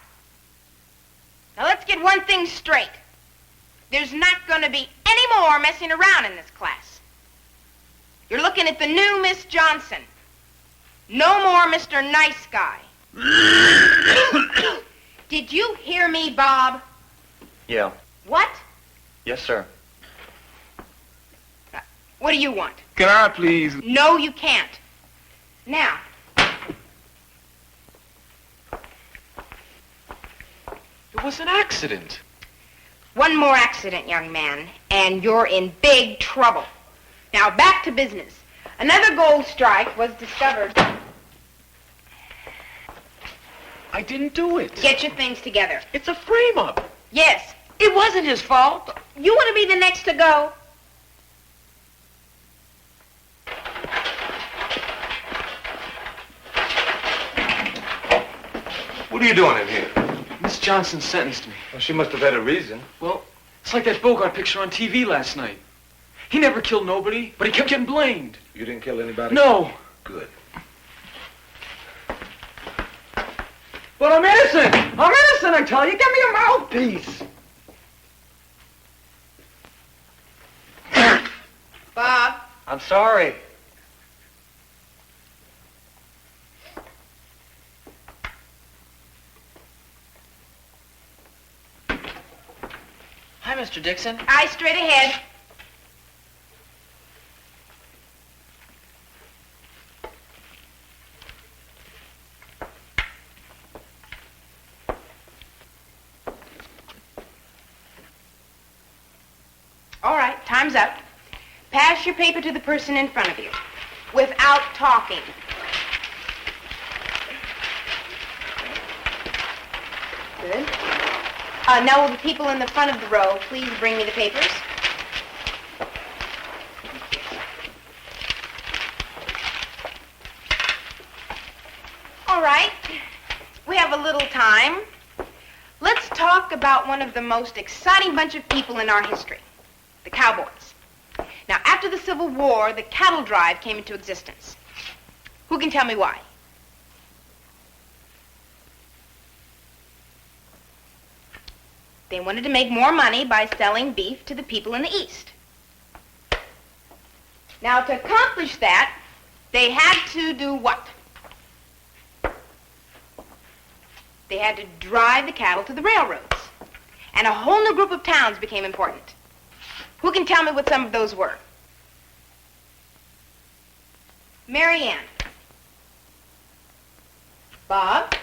S7: Now, let's get one thing straight. There's not going to be any more messing around in this class. You're looking at the new Miss Johnson. No more Mr. Nice Guy. Did you hear me, Bob?
S8: Yeah.
S7: What?
S8: Yes, sir.
S7: What do you want?
S8: Can I please?
S7: No, you can't. Now.
S8: It was an accident.
S7: One more accident, young man, and you're in big trouble. Now, back to business. Another gold strike was discovered.
S8: I didn't do it.
S7: Get your things together.
S8: It's a frame-up.
S7: Yes. It wasn't his fault. You want to be the next to go?
S3: What are you doing in here?
S8: Miss Johnson sentenced me.
S3: Well, she must have had a reason.
S8: Well, it's like that Bogart picture on TV last night. He never killed nobody, but he kept getting blamed.
S3: You didn't kill anybody?
S8: No.
S3: Good.
S8: But I'm innocent! I'm innocent, I tell you! Give me a mouthpiece!
S7: Bob?
S2: I'm sorry.
S4: Hi, Mr. Dixon.
S7: Eyes straight ahead. All right, time's up. Pass your paper to the person in front of you, without talking. Good. Now, will the people in the front of the row please bring me the papers? All right. We have a little time. Let's talk about one of the most exciting bunch of people in our history, the cowboys. Now, after the Civil War, the cattle drive came into existence. Who can tell me why? They wanted to make more money by selling beef to the people in the East. Now, to accomplish that, they had to do what? They had to drive the cattle to the railroads. And a whole new group of towns became important. Who can tell me what some of those were? Mary Ann. Bob?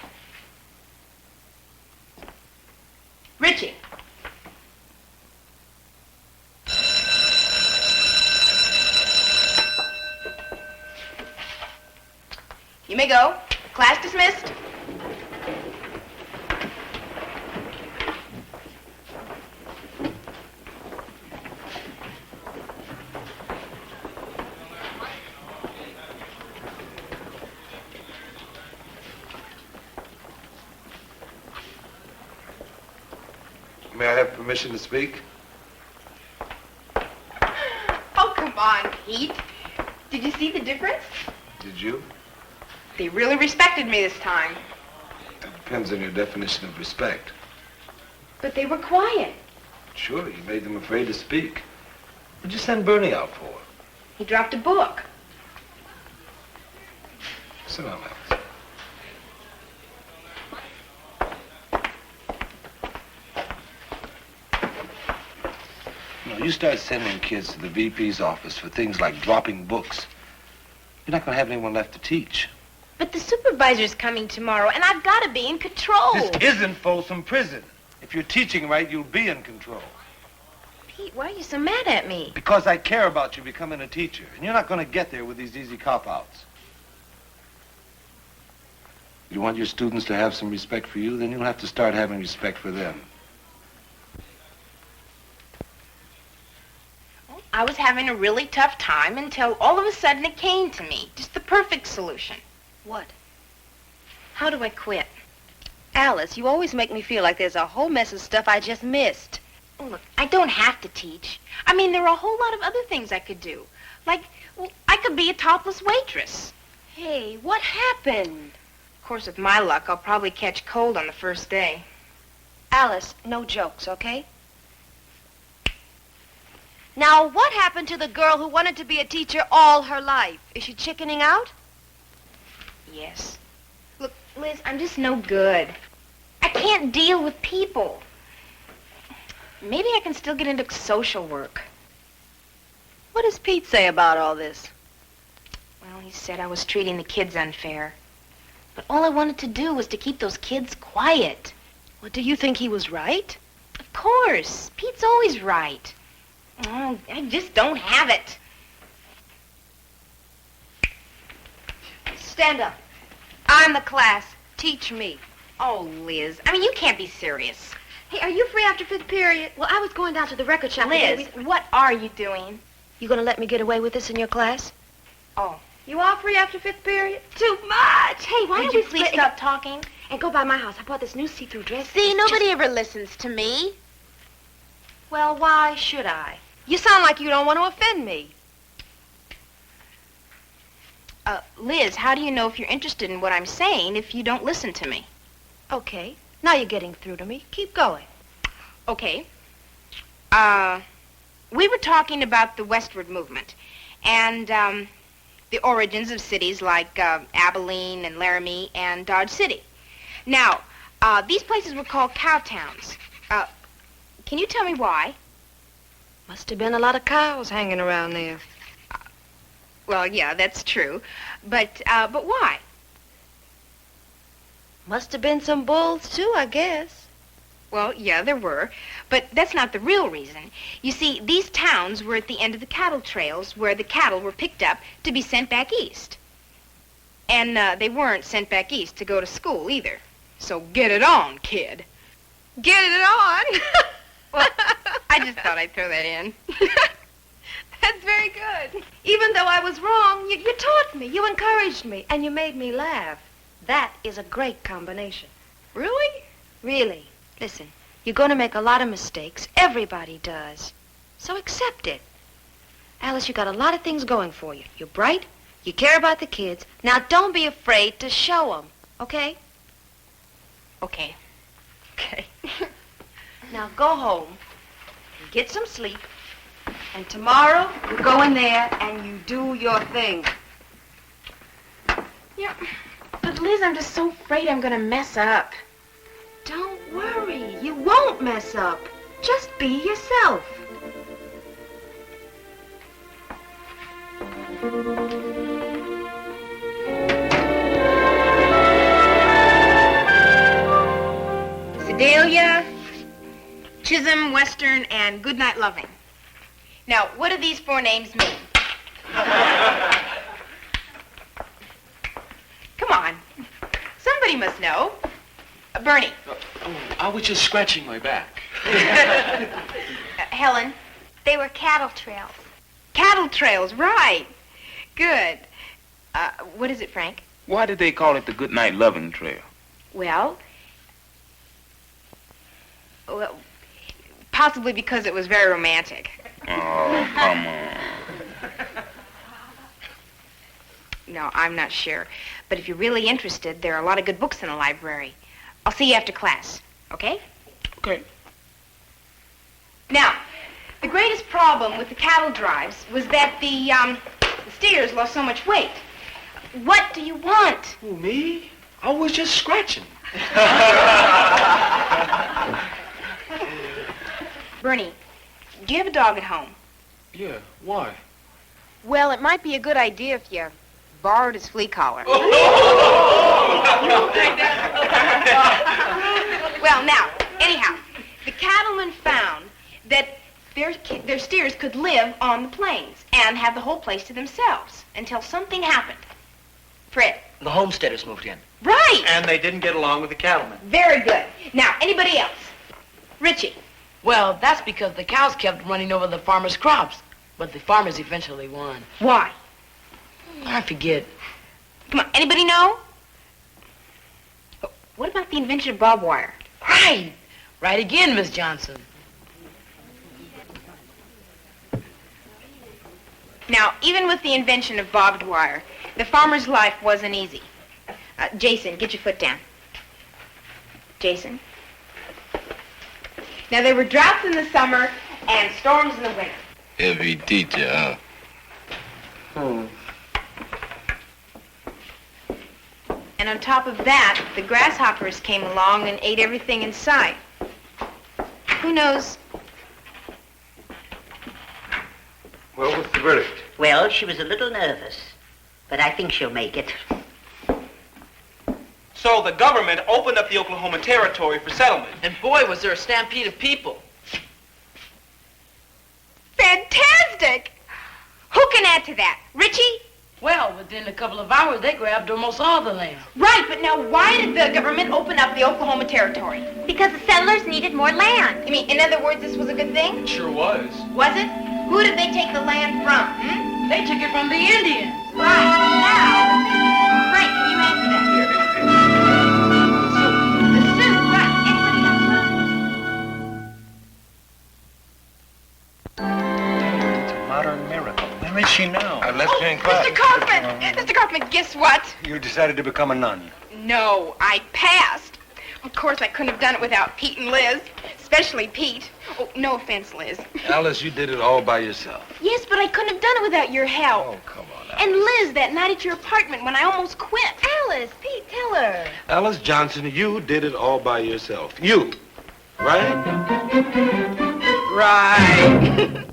S7: Richie. You may go. Class dismissed.
S3: May I have permission to speak?
S7: Oh, come on, Pete. Did you see the difference?
S3: Did you?
S7: They really respected me this time.
S3: That depends on your definition of respect.
S7: But they were quiet.
S3: Sure, you made them afraid to speak. What'd you send Bernie out for?
S7: He dropped a book.
S3: Sit down, Alice. You start sending kids to the VP's office for things like dropping books, you're not going to have anyone left to teach.
S7: But the supervisor's coming tomorrow, and I've got to be in control.
S3: This isn't Folsom Prison. If you're teaching right, you'll be in control.
S7: Pete, why are you so mad at me?
S3: Because I care about you becoming a teacher, and you're not going to get there with these easy cop-outs. You want your students to have some respect for you, then you'll have to start having respect for them.
S7: I was having a really tough time until all of a sudden it came to me. Just the perfect solution.
S1: What?
S7: How do I quit?
S1: Alice, you always make me feel like there's a whole mess of stuff I just missed.
S7: Oh, look, I don't have to teach. I mean, there are a whole lot of other things I could do. Like, well, I could be a topless waitress.
S1: Hey, what happened?
S7: Of course, with my luck, I'll probably catch cold on the first day.
S1: Alice, no jokes, okay? Now, what happened to the girl who wanted to be a teacher all her life? Is she chickening out?
S7: Yes. Look, Liz, I'm just no good. I can't deal with people. Maybe I can still get into social work.
S1: What does Pete say about all this?
S7: Well, he said I was treating the kids unfair. But all I wanted to do was to keep those kids quiet.
S1: Well, do you think he was right?
S7: Of course. Pete's always right. Oh, I just don't have it.
S1: Stand up. I'm the class. Teach me.
S7: Oh, Liz, I mean, you can't be serious.
S1: Hey, are you free after fifth period? Well, I was going down to the record shop.
S7: Liz, what are you doing?
S1: You gonna let me get away with this in your class?
S7: Oh.
S1: You are free after fifth period? Too much! Hey, why
S7: Would
S1: don't
S7: you
S1: we
S7: please
S1: split
S7: stop talking?
S1: and go by my house? I bought this new see-through dress.
S7: See, nobody ever listens to me.
S1: Well, why should I? You sound like you don't want to offend me.
S7: Liz, how do you know if you're interested in what I'm saying if you don't listen to me?
S1: Okay. Now you're getting through to me. Keep going.
S7: Okay. We were talking about the westward movement and the origins of cities like Abilene and Laramie and Dodge City. Now, these places were called cow towns. Can you tell me why?
S1: Must have been a lot of cows hanging around there.
S7: Well, yeah, that's true. But why?
S1: Must have been some bulls, too, I guess.
S7: Well, yeah, there were. But that's not the real reason. You see, these towns were at the end of the cattle trails where the cattle were picked up to be sent back east. And they weren't sent back east to go to school either. So get it on, kid.
S1: Get it on?
S7: Well, I just thought I'd throw that in.
S1: That's very good. Even though I was wrong, you taught me, you encouraged me, and you made me laugh. That is a great combination.
S7: Really?
S1: Really. Listen, you're going to make a lot of mistakes. Everybody does. So accept it. Alice, you got a lot of things going for you. You're bright. You care about the kids. Now, don't be afraid to show them, okay?
S7: Okay. Okay.
S1: Now, go home and get some sleep. And tomorrow, you go in there and you do your thing.
S7: Yeah. But, Liz, I'm just so afraid I'm going to mess up.
S1: Don't worry. You won't mess up. Just be yourself.
S7: Sedalia, Chisholm, Western, and Goodnight Loving. Now, what do these 4 names mean? Come on. Somebody must know. Bernie.
S8: I was just scratching my back.
S7: Helen.
S9: They were cattle trails.
S7: Cattle trails, right. Good. What is it, Frank?
S16: Why did they call it the Goodnight Loving Trail?
S7: Well, possibly because it was very romantic.
S16: Oh, come on.
S7: No, I'm not sure. But if you're really interested, there are a lot of good books in the library. I'll see you after class, okay?
S16: Okay.
S7: Now, the greatest problem with the cattle drives was that the steers lost so much weight. What do you want?
S8: Who, me? I was just scratching.
S7: Bernie, do you have a dog at home?
S8: Yeah, why?
S7: Well, it might be a good idea if you borrowed his flea collar. Well, now, anyhow, the cattlemen found that their steers could live on the plains and have the whole place to themselves until something happened. Fred.
S17: The homesteaders moved in.
S7: Right.
S17: And they didn't get along with the cattlemen.
S7: Very good. Now, anybody else? Richie.
S10: Well, that's because the cows kept running over the farmers' crops. But the farmers eventually won.
S7: Why?
S10: I forget.
S7: Come on, anybody know? What about the invention of barbed wire?
S10: Right. Right again, Miss Johnson.
S7: Now, even with the invention of barbed wire, the farmer's life wasn't easy. Jason, get your foot down. Jason. Now, there were droughts in the summer and storms in the winter.
S11: Heavy teacher, huh?
S7: And on top of that, the grasshoppers came along and ate everything in sight. Who knows?
S3: Well, what's the verdict?
S18: Well, she was a little nervous, but I think she'll make it.
S17: So the government opened up the Oklahoma Territory for settlement.
S10: And boy, was there a stampede of people.
S7: Fantastic! Who can add to that? Richie?
S10: Well, within a couple of hours, they grabbed almost all the land.
S7: Right, but now why did the government open up the Oklahoma Territory?
S9: Because the settlers needed more land.
S7: You mean, in other words, this was a good thing?
S8: It sure was.
S7: Was it? Who did they take the land from?
S10: They took it from the Indians.
S7: Right. Now, Frank, can you answer that? The Sioux, right. Anybody else?
S2: It's a modern miracle. Where is she now?
S3: I left her in class.
S7: Mr. Kaufman! Mr. Kaufman, guess what?
S2: You decided to become a nun.
S7: No, I passed. Of course, I couldn't have done it without Pete and Liz. Especially Pete. Oh, no offense, Liz.
S3: Alice, you did it all by yourself.
S7: Yes, but I couldn't have done it without your help.
S3: Oh, come on, Alice.
S7: And Liz, that night at your apartment when I almost quit.
S1: Alice, Pete, tell her.
S3: Alice Johnson, you did it all by yourself. You, right?
S10: Right.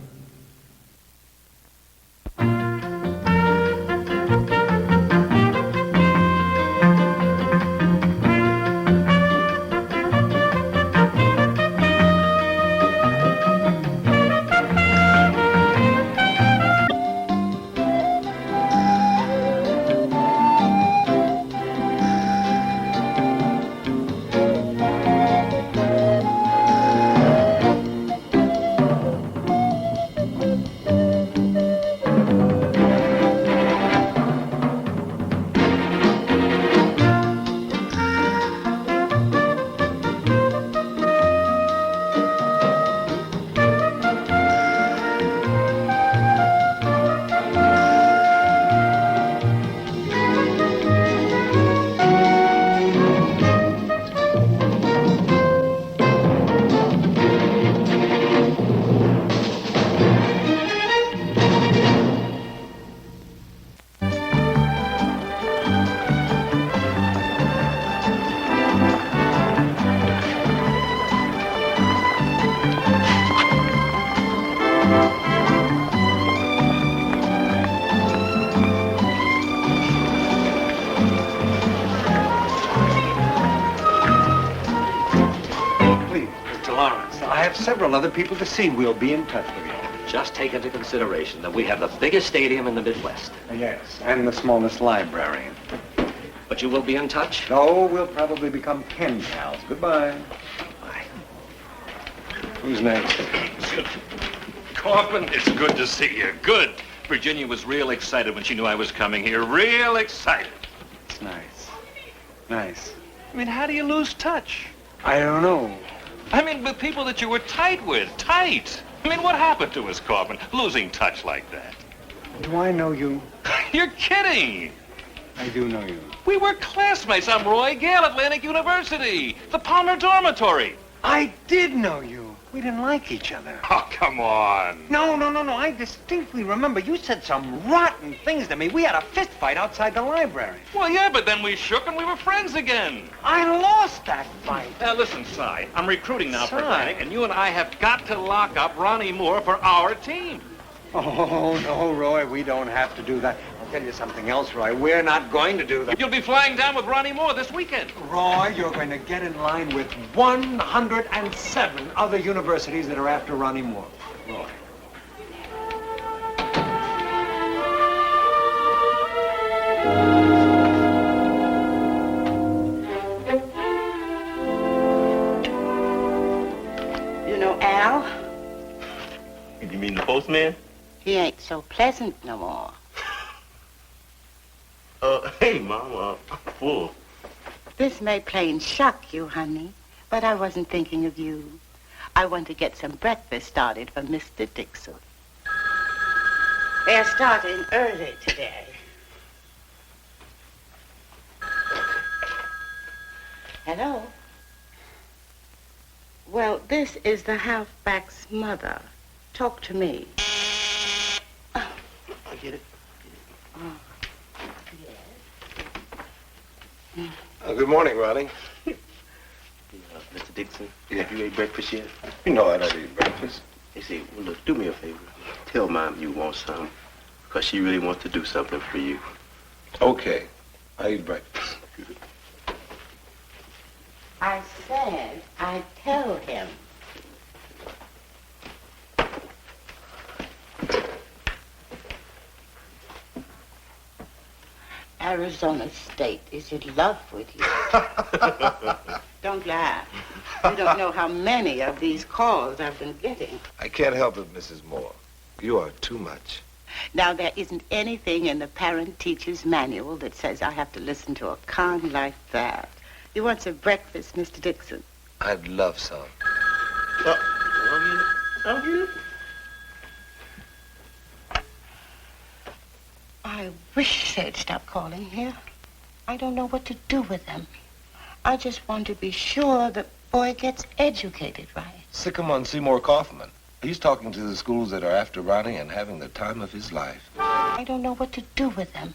S2: Lawrence, I have several other people to see. We'll be in touch with you.
S19: Just take into consideration that we have the biggest stadium in the Midwest.
S2: Yes, and the smallest library.
S19: But you will be in touch?
S2: No, we'll probably become pen pals. Goodbye. Who's next?
S20: Kaufman, it's good to see you. Good. Virginia was real excited when she knew I was coming here. Real excited.
S2: It's nice. Nice.
S20: I mean, how do you lose touch?
S2: I don't know.
S20: I mean, with people that you were tight with. Tight. I mean, what happened to us, Kaufman? Losing touch like that.
S2: Do I know you?
S20: You're kidding.
S2: I do know you.
S20: We were classmates. I'm Roy Gale, Atlantic University. The Palmer Dormitory.
S2: I did know you. We didn't like each other.
S20: Oh, come on.
S2: No. I distinctly remember you said some rotten things to me. We had a fist fight outside the library.
S20: Well, yeah, but then we shook and we were friends again.
S2: I lost that fight.
S20: Now, listen, Si, I'm recruiting now for
S2: Si.
S20: Atlantic, and you and I have got to lock up Ronnie Moore for our team.
S2: Oh, no, Roy, we don't have to do that. I'll tell you something else, Roy. We're not going to do that.
S20: You'll be flying down with Ronnie Moore this weekend.
S2: Roy, you're going to get in line with 107 other universities that are after Ronnie Moore. Roy.
S18: You know Al?
S11: You mean the postman?
S18: He ain't so pleasant no more.
S11: Hey, Mama, I'm full.
S18: This may plain shock you, honey, but I wasn't thinking of you. I want to get some breakfast started for Mr. Dixon. They're starting early today. Hello? Well, this is the halfback's mother. Talk to me.
S11: I get it. Good morning, Ronnie. Mr. Dixon, have you ate breakfast yet? You know I don't eat breakfast. Hey, see, well, look, do me a favor. Tell Mom you want some, because she really wants to do something for you. Okay. I eat breakfast.
S18: I said I'd tell him. Arizona State is in love with you. Don't laugh. You don't know how many of these calls I've been getting.
S3: I can't help it, Mrs. Moore. You are too much.
S18: Now, there isn't anything in the parent-teacher's manual that says I have to listen to a con like that. You want some breakfast, Mr. Dixon?
S3: I'd love some.
S18: I wish they'd stop calling here. I don't know what to do with them. I just want to be sure the boy gets educated right.
S3: Sick him on Seymour Kaufman. He's talking to the schools that are after Ronnie and having the time of his life.
S18: I don't know what to do with them.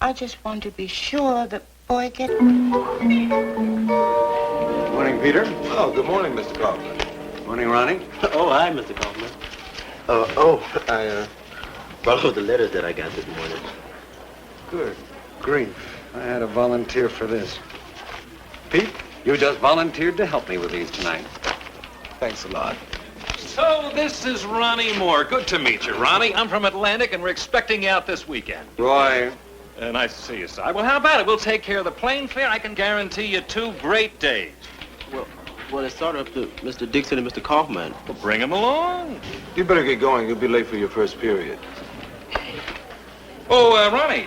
S18: I just want to be sure the boy gets...
S2: Morning, Peter.
S3: Oh, good morning, Mr. Kaufman.
S2: Morning, Ronnie.
S11: Oh, hi, Mr. Kaufman. I brought over the letters that I got this morning.
S2: Good grief. I had to volunteer for this. Pete, you just volunteered to help me with these tonight.
S3: Thanks a lot.
S20: So this is Ronnie Moore. Good to meet you, Ronnie. I'm from Atlantic, and we're expecting you out this weekend.
S2: Roy.
S20: Nice to see you, Si. Well, how about it? We'll take care of the plane fare. I can guarantee you 2 great days.
S11: Well, it's sort of up to Mr. Dixon and Mr. Kaufman.
S20: Well, bring them along.
S3: You better get going. You'll be late for your first period.
S20: Oh, Ronnie,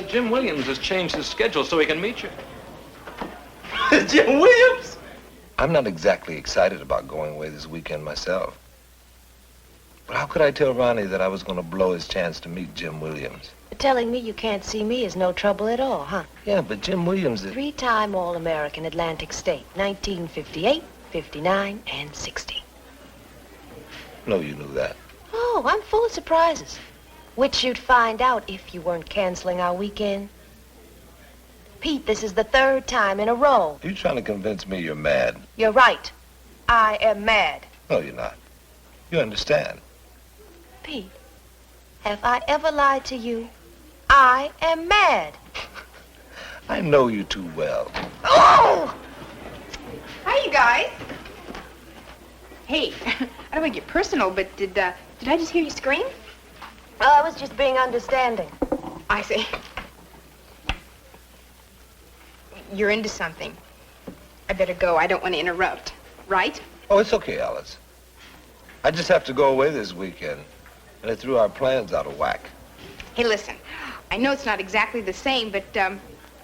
S20: Jim Williams has changed his schedule so he can meet you.
S11: Jim Williams?
S3: I'm not exactly excited about going away this weekend myself. But how could I tell Ronnie that I was going to blow his chance to meet Jim Williams?
S1: Telling me you can't see me is no trouble at all, huh?
S3: Yeah, but Jim Williams is...
S1: 3-time All-American Atlantic State, 1958, 59, and 60.
S3: No, you knew that.
S1: Oh, I'm full of surprises. Which you'd find out if you weren't canceling our weekend. Pete, this is the 3rd time in a row.
S3: You trying to convince me you're mad?
S1: You're right. I am mad.
S3: No, you're not. You understand.
S1: Pete, have I ever lied to you? I am mad.
S3: I know you too well.
S1: Oh!
S7: Hi, you guys. Hey, I don't want to get personal, but did I just hear you scream?
S1: Oh, I was just being understanding.
S7: I see. You're into something. I better go. I don't want to interrupt. Right?
S3: Oh, it's okay, Alice. I just have to go away this weekend. And it threw our plans out of whack.
S7: Hey, listen. I know it's not exactly the same, but how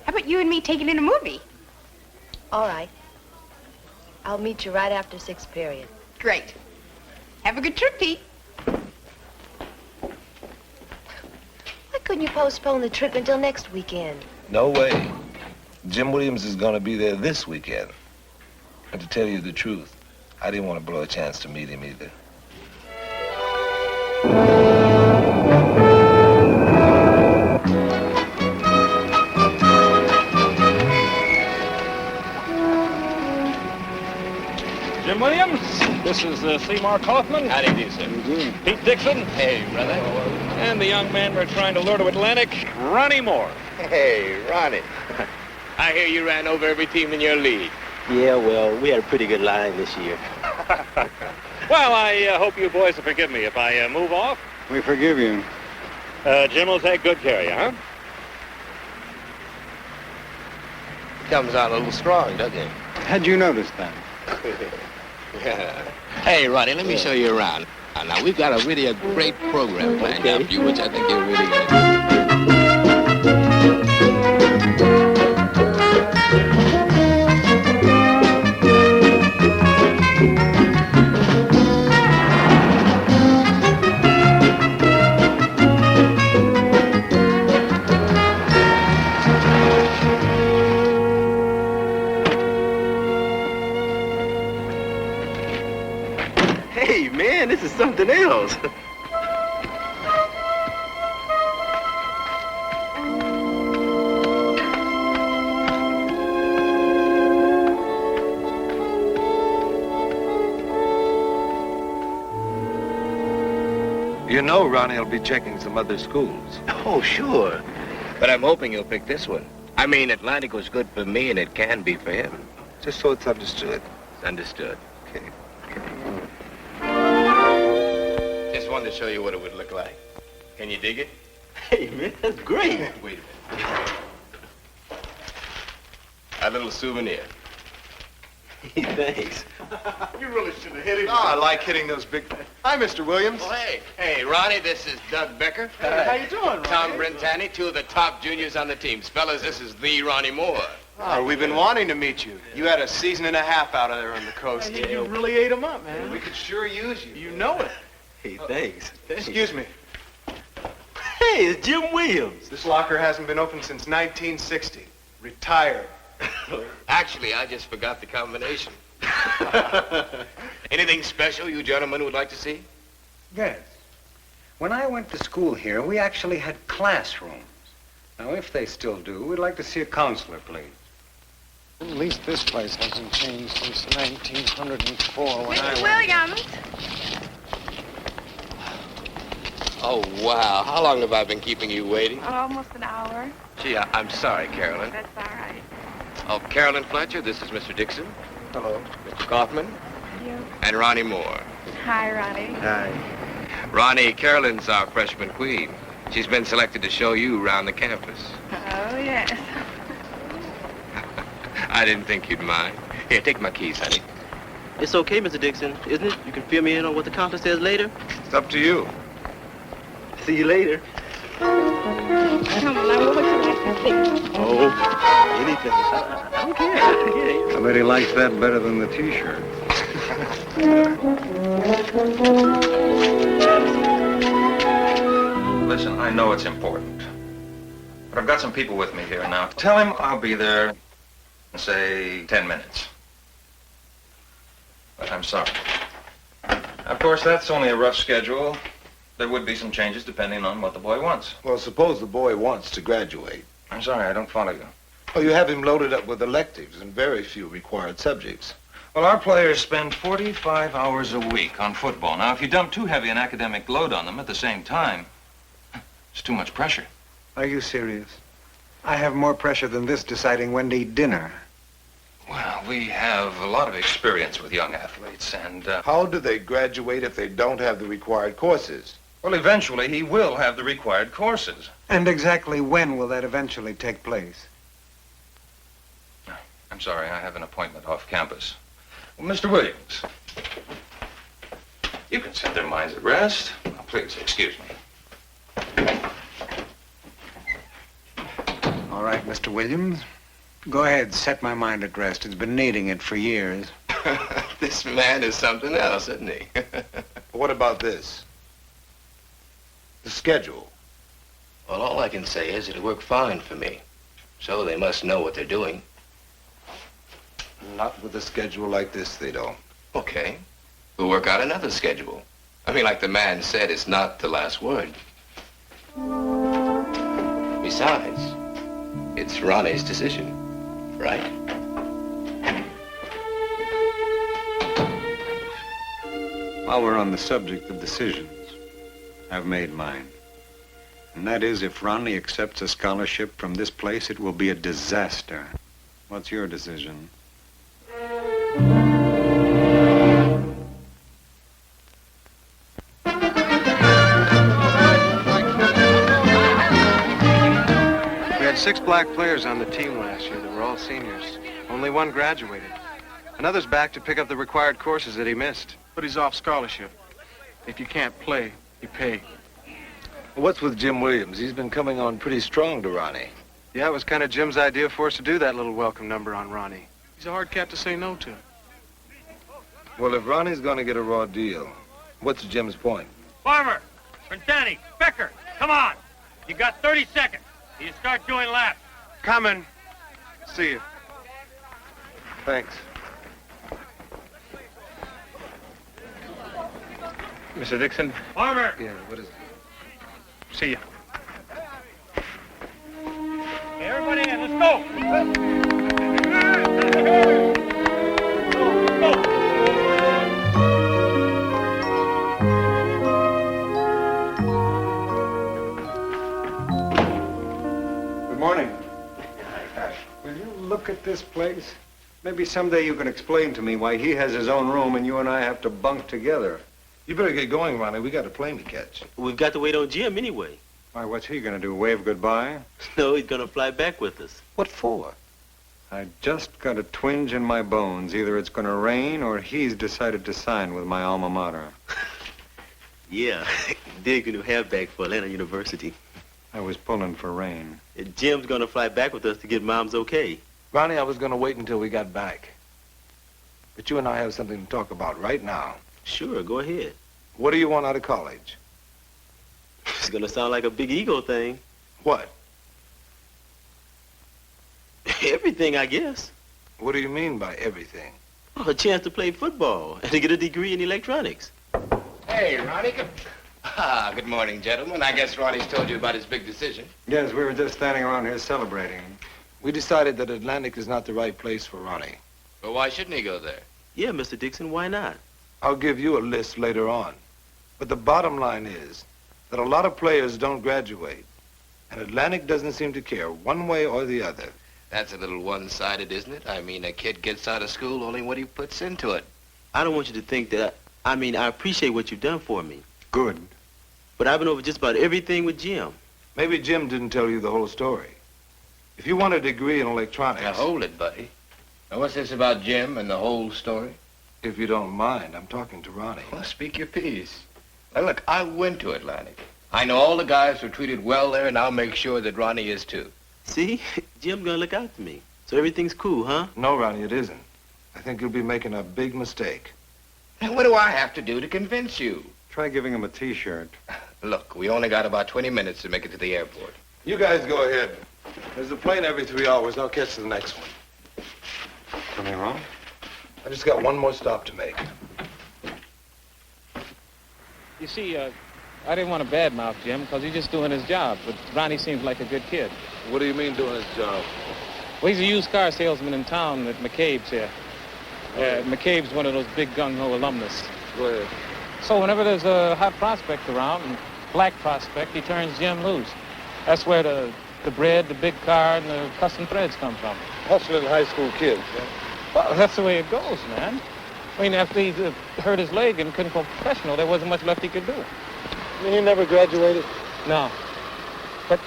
S7: about you and me taking in a movie?
S1: All right. I'll meet you right after 6th period.
S7: Great. Have a good trip, Pete.
S1: Why couldn't you postpone the trip until next weekend?
S3: No way. Jim Williams is going to be there this weekend. And to tell you the truth, I didn't want to blow a chance to meet him either.
S20: Jim Williams, this is Seymour Kaufman.
S11: Howdy do, sir.
S20: Pete Dixon.
S11: Hey, brother.
S20: And the young man we're trying to lure to Atlantic, Ronnie Moore.
S11: Hey, Ronnie. I hear you ran over every team in your league.
S19: Yeah, well, we had a pretty good line this year.
S20: Well, I hope you boys will forgive me if I move off.
S2: We forgive you.
S20: Jim will take good care of you, huh?
S11: Comes out a little strong, doesn't it?
S2: Had you noticed that?
S11: Yeah. Hey, Ronnie, let me show you around. Now, we've got a great program planned out for you, which I think you're really going to... Hey, man, this is something else.
S3: You know Ronnie will be checking some other schools.
S11: Oh, sure. But I'm hoping he'll pick this one. I mean, Atlantic was good for me, and it can be for him.
S3: Just so it's understood.
S11: It's understood.
S3: Okay.
S11: Just wanted to show you what it would look like. Can you dig it?
S19: Hey, man, that's great.
S11: Wait a minute. A little souvenir.
S19: Thanks.
S21: You really should have hit him.
S3: I like hitting those big... Hi, Mr. Williams.
S11: Oh, hey. Hey, Ronnie, this is Doug Becker.
S21: Hey, how you doing, Ronnie?
S11: Tom Brentani, two of the top juniors on the team. Fellas, this is the Ronnie Moore.
S21: Oh, we've been wanting to meet you. You had a season and a half out there on the coast.
S19: Yeah,
S21: you really ate him up, man. We could sure use you. You know it.
S19: Hey, thanks.
S21: Excuse me.
S19: Hey, it's Jim Williams.
S21: This locker hasn't been open since 1960. Retired.
S11: Actually, I just forgot the combination. Anything special you gentlemen would like to see?
S2: Yes. When I went to school here, we actually had classrooms. Now, if they still do, we'd like to see a counselor, please. At least this place hasn't changed since 1904 when
S7: Mr. Williams.
S11: Oh, wow. How long have I been keeping you waiting?
S12: Almost an hour.
S11: Gee, I'm sorry, Carolyn.
S12: That's all right.
S11: Oh, Carolyn Fletcher, this is Mr. Dixon.
S3: Hello.
S11: Mr. Kaufman.
S12: You.
S11: And Ronnie Moore.
S12: Hi, Ronnie.
S11: Hi. Ronnie, Carolyn's our freshman queen. She's been selected to show you around the campus.
S12: Oh, yes.
S11: I didn't think you'd mind. Here, take my keys, honey.
S19: It's okay, Mr. Dixon, isn't it? You can fill me in on what the counselor says later.
S3: It's up to you.
S19: See you later.
S12: Come on, what would you like to see?
S19: Oh, anything. I don't care.
S2: I bet he likes that better than the T-shirt.
S22: Listen, I know it's important, but I've got some people with me here now. Tell him I'll be there in, say, 10 minutes. But I'm sorry. Of course, that's only a rough schedule. There would be some changes depending on what the boy wants.
S3: Well, suppose the boy wants to graduate.
S22: I'm sorry, I don't follow you.
S3: Oh, you have him loaded up with electives and very few required subjects.
S22: Well, our players spend 45 hours a week on football. Now, if you dump too heavy an academic load on them at the same time, it's too much pressure.
S2: Are you serious? I have more pressure than this deciding when to eat dinner.
S22: Well, we have a lot of experience with young athletes, and,
S3: How do they graduate if they don't have the required courses?
S22: well, eventually he will have the required courses.
S2: And exactly when will that eventually take place?
S22: I'm sorry, I have an appointment off campus. Well, Mr. Williams, you can set their minds at rest. Oh, please, excuse me.
S2: All right, Mr. Williams. Go ahead, set my mind at rest. It's been needing it for years.
S11: This man is something else, isn't he?
S3: What about this? The schedule.
S11: Well, all I can say is it'll work fine for me. So they must know what they're doing.
S3: Not with a schedule like this, they don't.
S11: Okay. We'll work out another schedule. I mean, like the man said, it's not the last word. Besides, it's Ronnie's decision, right?
S2: While we're on the subject of decisions, I've made mine. And that is, if Ronnie accepts a scholarship from this place, it will be a disaster. What's your decision?
S5: We had 6 black players on the team last year that were all seniors. Only one graduated. Another's back to pick up the required courses that he missed.
S4: But he's off scholarship. If you can't play, you pay.
S3: What's with Jim Williams? He's been coming on pretty strong to Ronnie.
S5: Yeah, it was kind of Jim's idea for us to do that little welcome number on Ronnie.
S4: He's a hard cat to say no to.
S3: Well, if Ronnie's going to get a raw deal, what's Jim's point?
S13: Farmer, Brentani, Becker, come on. You got 30 seconds. You start doing laps.
S5: Coming. See you. Thanks.
S4: Mr. Dixon?
S13: Farmer!
S3: Yeah, what is it?
S4: See you.
S13: Okay, everybody in, let's go.
S2: Good morning. Will you look at this place? Maybe someday you can explain to me why he has his own room and you and I have to bunk together.
S3: You better get going, Ronnie. We got a plane to catch.
S23: We've got to wait on Jim anyway.
S2: Why, what's he gonna do, wave goodbye?
S23: No, he's gonna fly back with us.
S2: What for? I just got a twinge in my bones. Either it's gonna rain or he's decided to sign with my alma mater.
S23: Yeah, Dig's new halfback for Atlanta University.
S2: I was pulling for rain.
S23: And Jim's gonna fly back with us to get Mom's okay.
S3: Ronnie, I was going to wait until we got back. But you and I have something to talk about right now.
S23: Sure, go ahead.
S3: What do you want out of college?
S23: It's gonna sound like a big ego thing.
S3: What?
S23: Everything, I guess.
S3: What do you mean by everything?
S23: Oh, a chance to play football and to get a degree in electronics.
S11: Hey, Ronnie. Good morning, gentlemen. I guess Ronnie's told you about his big decision.
S2: Yes, we were just standing around here celebrating.
S3: We decided that Atlantic is not the right place for Ronnie.
S11: But why shouldn't he go there?
S23: Yeah, Mr. Dixon, why not?
S3: I'll give you a list later on. But the bottom line is that a lot of players don't graduate. And Atlantic doesn't seem to care one way or the other.
S11: That's a little one-sided, isn't it? I mean, a kid gets out of school only what he puts into it.
S23: I don't want you to think that I appreciate what you've done for me.
S2: Good.
S23: But I've been over just about everything with Jim.
S3: Maybe Jim didn't tell you the whole story. If you want a degree in electronics...
S11: Now, hold it, buddy. Now, what's this about Jim and the whole story?
S3: If you don't mind, I'm talking to Ronnie.
S11: Well, speak your piece. Now, look, I went to Atlantic. I know all the guys were treated well there, and I'll make sure that Ronnie is, too.
S23: See? Jim's gonna look out for me. So everything's cool, huh?
S3: No, Ronnie, it isn't. I think you'll be making a big mistake.
S11: Now, what do I have to do to convince you?
S2: Try giving him a T-shirt.
S11: Look, we only got about 20 minutes to make it to the airport.
S3: You guys go ahead. There's a plane every 3 hours. I'll catch the next one.
S2: Something wrong?
S3: I just got one more stop to make.
S24: You see, I didn't want to badmouth Jim because he's just doing his job, but Ronnie seems like a good kid.
S3: What do you mean doing his job?
S24: Well, he's a used car salesman in town at McCabe's here. McCabe's one of those big gung-ho alumnus.
S3: Go ahead.
S24: So whenever there's a hot prospect around, and black prospect, he turns Jim loose. That's where the bread, the big car, and the custom threads come from.
S3: Hustling high school kids, huh?
S24: Well, that's the way it goes, man. I mean, after he hurt his leg and couldn't go professional, there wasn't much left he could do.
S3: He never graduated?
S24: No. But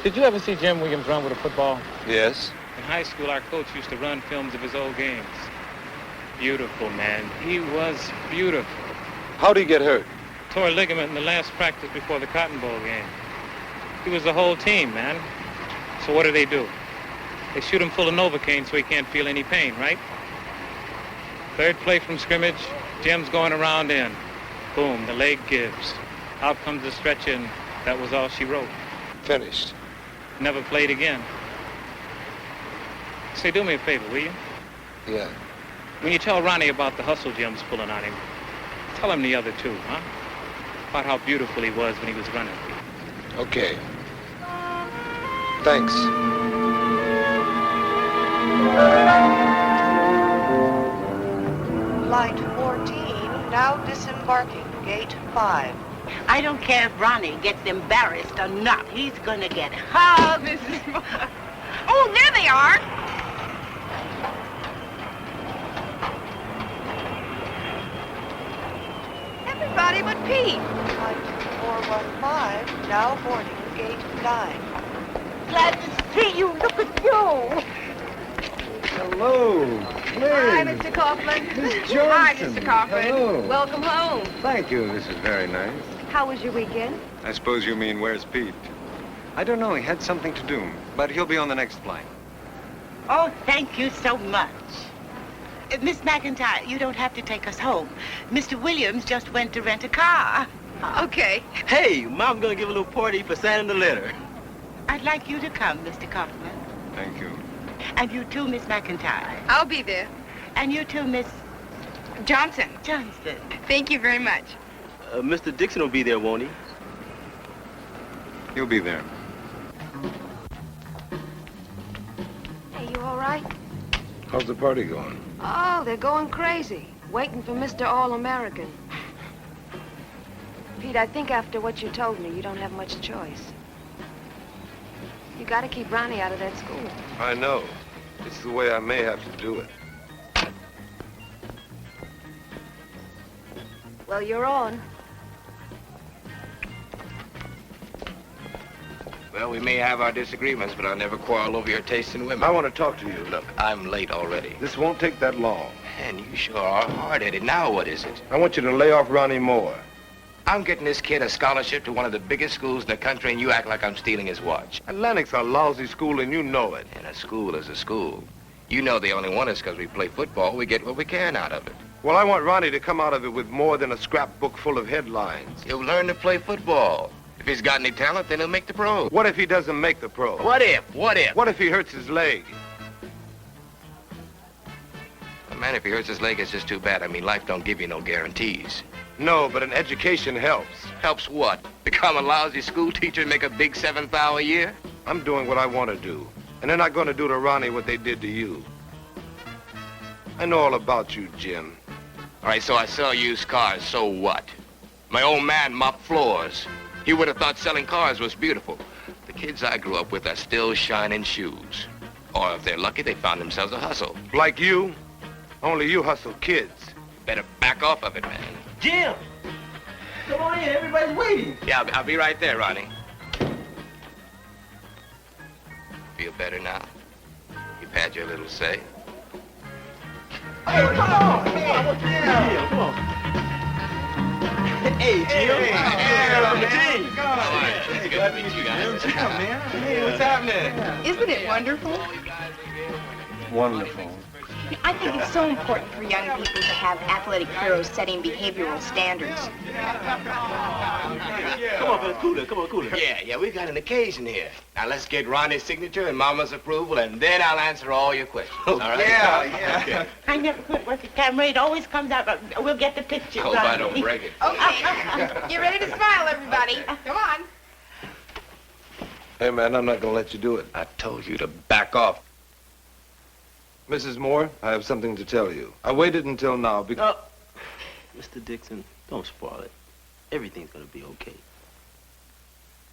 S24: did you ever see Jim Williams run with a football?
S3: Yes.
S24: In high school, our coach used to run films of his old games. Beautiful, man. He was beautiful.
S3: How'd he get hurt?
S24: Tore a ligament in the last practice before the Cotton Bowl game. He was the whole team, man. So what do? They shoot him full of Novocaine so he can't feel any pain, right? Third play from scrimmage, Jim's going around in. Boom, the leg gives. Out comes the stretcher, and that was all she wrote.
S3: Finished.
S24: Never played again. Say, do me a favor, will you?
S3: Yeah.
S24: When you tell Ronnie about the hustle Jim's pulling on him, tell him the other two, huh? About how beautiful he was when he was running.
S3: Okay. Thanks.
S18: Flight 14, now disembarking, gate 5. I don't care if Ronnie gets embarrassed or not. He's gonna get hugged.
S7: Oh, there they are.
S18: Everybody but Pete. Flight 415, now boarding, gate 9. Glad to see you. Look at you.
S2: Hello.
S7: Hi, Mr. Coughlin.
S2: Miss
S7: Hi,
S2: Johnson.
S7: Mr. Coughlin.
S2: Hello.
S7: Welcome home.
S2: Thank you. This is very nice.
S7: How was your weekend?
S2: I suppose you mean, where's Pete? I don't know. He had something to do, but he'll be on the next flight.
S18: Oh, thank you so much. Miss McIntyre, you don't have to take us home. Mr. Williams just went to rent a car.
S7: Okay.
S23: Hey, Mom's gonna give a little party for signing the letter.
S18: I'd like you to come, Mr. Kaufman.
S2: Thank you.
S18: And you too, Miss McIntyre.
S7: I'll be there.
S18: And you too, Miss
S7: Johnson.
S18: Johnson.
S7: Thank you very much.
S23: Mr. Dixon will be there, won't he?
S2: He'll be there.
S1: Hey, you all right?
S3: How's the party going?
S1: Oh, they're going crazy. Waiting for Mr. All-American. Pete, I think after what you told me, you don't have much choice. You gotta keep Ronnie out of that school.
S3: I know. It's the way I may have to do it.
S1: Well, you're on.
S6: Well, we may have our disagreements, but I'll never quarrel over your taste in women.
S3: I want to talk to you.
S6: Look, I'm late already.
S3: This won't take that long.
S6: And you sure are hard-headed. Now what is it?
S3: I want you to lay off Ronnie Moore.
S6: I'm getting this kid a scholarship to one of the biggest schools in the country, and you act like I'm stealing his watch.
S3: Atlantic's a lousy school, and you know it.
S6: And a school is a school. You know they only want us because we play football. We get what we can out of it.
S3: Well, I want Ronnie to come out of it with more than a scrapbook full of headlines.
S6: He'll learn to play football. If he's got any talent, then he'll make the pros.
S3: What if he doesn't make the pros?
S6: What if? What if?
S3: What if he hurts his leg?
S6: Well, man, if he hurts his leg, it's just too bad. I mean, life don't give you no guarantees.
S3: No, but an education helps.
S6: Helps what? Become a lousy school teacher and make a big 7th hour a year?
S3: I'm doing what I want to do. And they're not going to do to Ronnie what they did to you. I know all about you, Jim.
S6: All right, so I sell used cars, so what? My old man mopped floors. He would have thought selling cars was beautiful. The kids I grew up with are still shining shoes. Or if they're lucky, they found themselves a hustle.
S3: Like you? Only you hustle kids.
S6: Better back off of it, man.
S23: Jim! Come on in, everybody's waiting.
S6: Yeah, I'll be right there, Ronnie. Feel better now? You've had your little say.
S23: Hey, come on! Come on. Hey, Jim.
S6: Hey, good to meet you guys.
S23: Hey, what's happening?
S7: Isn't it wonderful?
S2: Wonderful.
S7: I think it's so important for young people to have athletic heroes setting behavioral standards.
S23: Come on, fellas, cooler. Come on, cooler.
S6: Yeah, we've got an occasion here. Now, let's get Ronnie's signature and Mama's approval, and then I'll answer all your questions. All right?
S23: Yeah.
S6: Okay.
S18: I never could work the camera. It always comes out. We'll get the picture.
S6: Hope I don't break it.
S7: Okay. Get ready to smile, everybody. Come on.
S3: Hey, man, I'm not going to let you do it.
S6: I told you to back off.
S3: Mrs. Moore, I have something to tell you. I waited until now because...
S23: Mr. Dixon, don't spoil it. Everything's gonna be okay.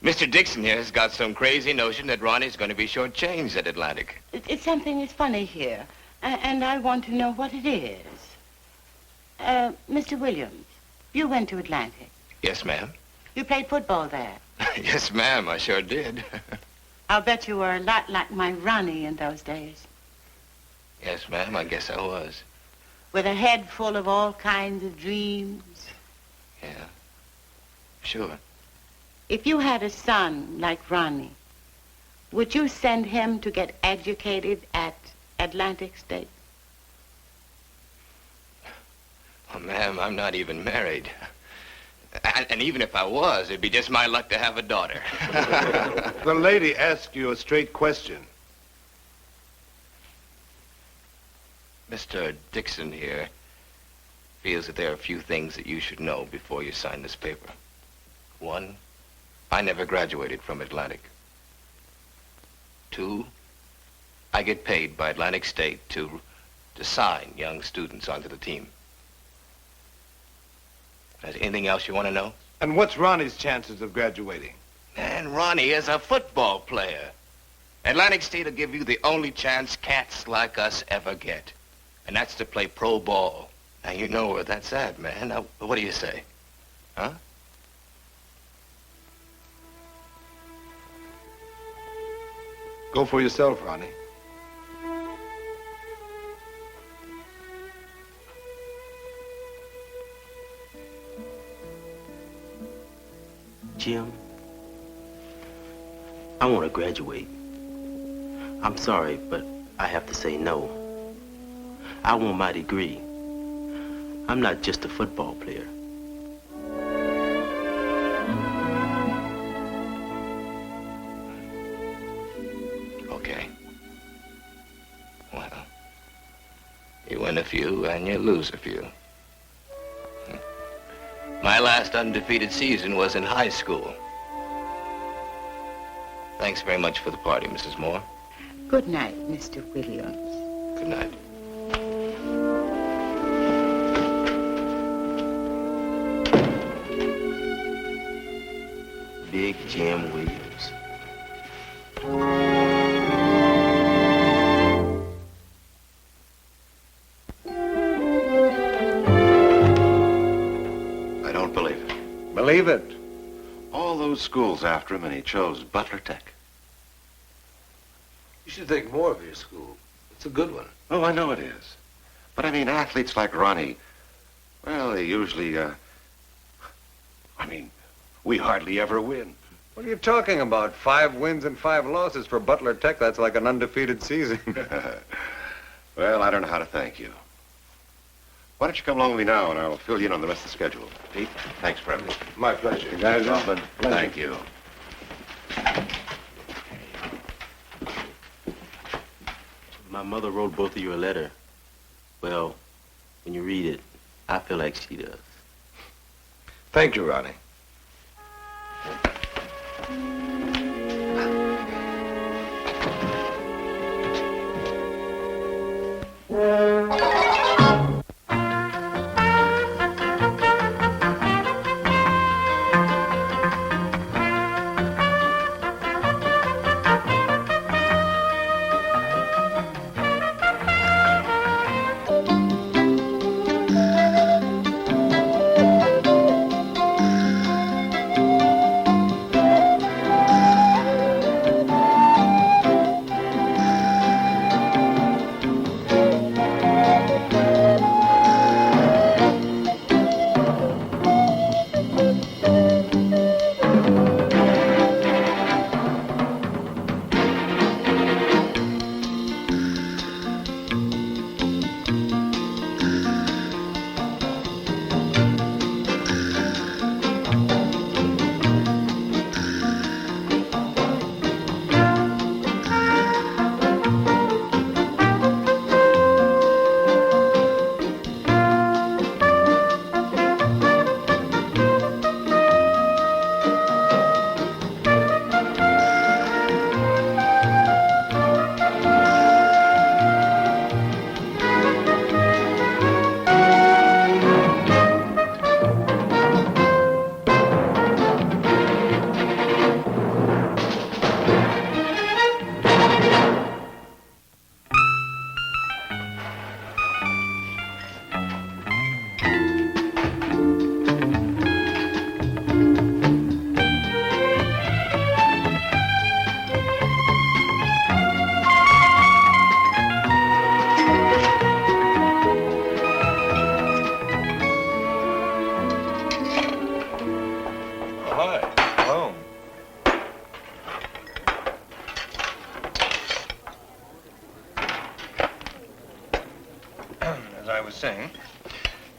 S6: Mr. Dixon here has got some crazy notion that Ronnie's going to be shortchanged at Atlantic.
S18: It's something that's funny here. And I want to know what it is. Mr. Williams, you went to Atlantic.
S6: Yes, ma'am.
S18: You played football there.
S6: Yes, ma'am, I sure did.
S18: I'll bet you were a lot like my Ronnie in those days.
S6: Yes, ma'am, I guess I was.
S18: With a head full of all kinds of dreams.
S6: Yeah, sure.
S18: If you had a son like Ronnie, would you send him to get educated at Atlantic State?
S6: Oh, ma'am, I'm not even married. And even if I was, it'd be just my luck to have a daughter.
S3: The lady asked you a straight question.
S6: Mr. Dixon here feels that there are a few things that you should know before you sign this paper. One, I never graduated from Atlantic. Two, I get paid by Atlantic State to sign young students onto the team. Is there anything else you want to know?
S3: And what's Ronnie's chances of graduating?
S6: Man, Ronnie is a football player. Atlantic State will give you the only chance cats like us ever get. And that's to play pro ball. Now, you know where that's at, man. Now, what do you say? Huh?
S3: Go for yourself, Ronnie.
S11: Jim, I want to graduate. I'm sorry, but I have to say no. I want my degree. I'm not just a football player.
S6: Okay. Well, you win a few and you lose a few. My last undefeated season was in high school. Thanks very much for the party, Mrs. Moore.
S18: Good night, Mr. Williams.
S6: Good night.
S11: Big Jim Williams.
S14: I don't believe it.
S3: Believe it.
S14: All those schools after him, and he chose Butler Tech.
S3: You should think more of your school. It's a good one.
S14: Oh, I know it is. But I mean, athletes like Ronnie, well, they usually, we hardly ever win.
S2: What are you talking about? 5 wins and 5 losses for Butler Tech. That's like an undefeated season.
S14: Well, I don't know how to thank you. Why don't you come along with me now, and I'll fill you in on the rest of the schedule. Pete, thanks for everything.
S3: My pleasure.
S14: You guys, thank you.
S11: My mother wrote both of you a letter. Well, when you read it, I feel like she does.
S3: Thank you, Ronnie.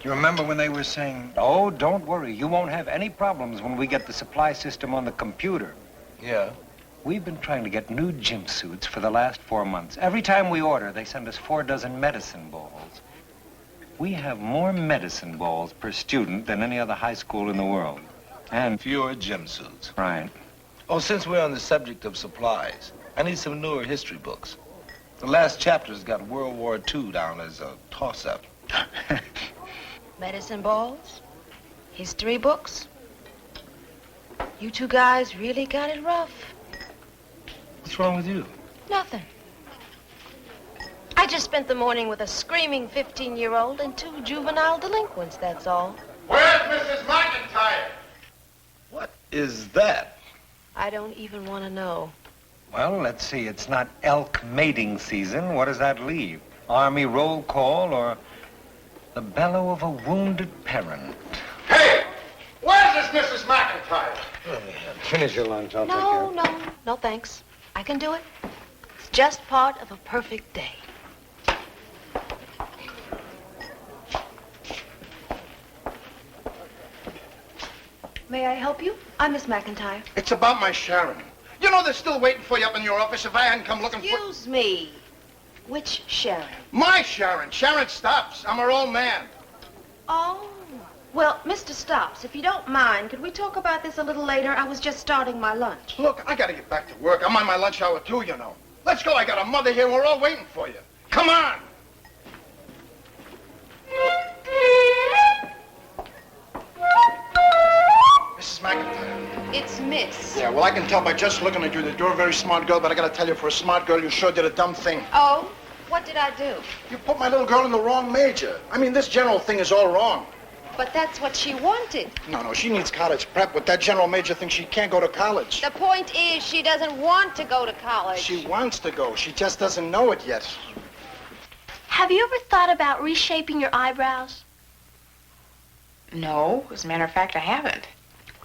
S2: You remember when they were saying, oh, don't worry, you won't have any problems when we get the supply system on the computer.
S3: Yeah.
S2: We've been trying to get new gym suits for the last 4 months. Every time we order, they send us 4 dozen medicine balls. We have more medicine balls per student than any other high school in the world. And
S3: fewer gym suits.
S2: Right.
S3: Oh, since we're on the subject of supplies, I need some newer history books. The last chapter's got World War II down as a toss-up.
S1: Medicine balls? History books? You two guys really got it rough.
S3: What's wrong with you?
S1: Nothing. I just spent the morning with a screaming 15-year-old and 2 juvenile delinquents, that's all.
S11: Where's Mrs. McIntyre?
S3: What is that?
S1: I don't even want to know.
S2: Well, let's see. It's not elk mating season. What does that leave? Army roll call or the bellow of a wounded parent?
S11: Hey! Where's this Mrs. McIntyre?
S2: Finish your lunch. I'll take care of it.
S1: No, thanks. I can do it. It's just part of a perfect day. May I help you? I'm Miss McIntyre.
S11: It's about my Sharon. You know they're still waiting for you up in your office if I hadn't come looking for...
S1: Excuse me. Which Sharon?
S11: My Sharon. Sharon Stops. I'm her old man.
S1: Oh. Well, Mr. Stops, if you don't mind, could we talk about this a little later? I was just starting my lunch.
S11: Look, I gotta get back to work. I'm on my lunch hour too, you know. Let's go. I got a mother here. We're all waiting for you. Come on. Mrs. McIntyre.
S1: It's Miss.
S11: Yeah, well, I can tell by just looking at you that you're a very smart girl, but I gotta tell you, for a smart girl, you sure did a dumb thing.
S1: Oh? What did I do?
S11: You put my little girl in the wrong major. I mean, this general thing is all wrong.
S1: But that's what she wanted.
S11: No, she needs college prep. With that general major thing, she can't go to college.
S1: The point is, she doesn't want to go to college.
S11: She wants to go. She just doesn't know it yet.
S12: Have you ever thought about reshaping your eyebrows?
S7: No, as a matter of fact, I haven't.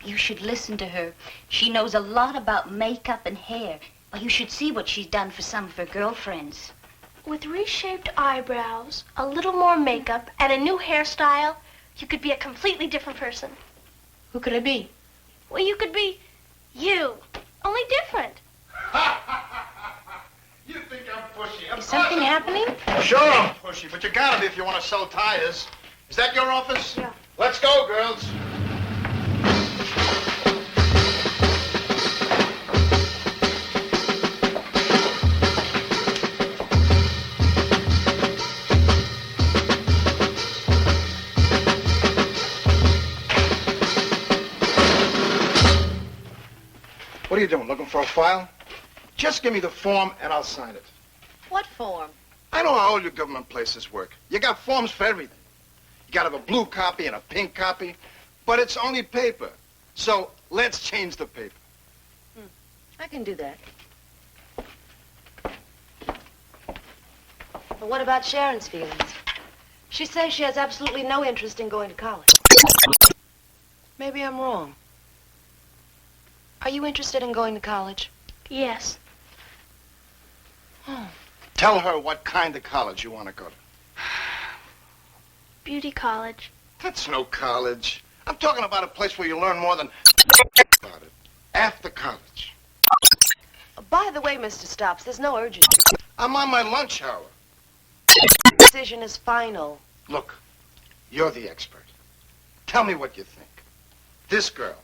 S9: You should listen to her. She knows a lot about makeup and hair. Well, you should see what she's done for some of her girlfriends.
S12: With reshaped eyebrows, a little more makeup, and a new hairstyle, you could be a completely different person.
S7: Who could I be?
S12: Well, you could be you, only different.
S11: You think I'm pushy?
S7: Is something happening?
S11: Sure I'm pushy, but you gotta be if you want to sell tires. Is that your office?
S1: Yeah.
S11: Let's go, girls. What are you doing, looking for a file? Just give me the form and I'll sign it.
S1: What form?
S11: I know how all your government places work. You got forms for everything. You gotta have a blue copy and a pink copy, but it's only paper. So let's change the paper.
S1: I can do that. But what about Sharon's feelings? She says she has absolutely no interest in going to college. Maybe I'm wrong. Are you interested in going to college?
S12: Yes.
S1: Oh.
S11: Tell her what kind of college you want to go to.
S12: Beauty college.
S11: That's no college. I'm talking about a place where you learn more than about it. After college.
S1: By the way, Mr. Stops, there's no urgency.
S11: I'm on my lunch hour.
S1: Decision is final.
S11: Look, you're the expert. Tell me what you think. This girl,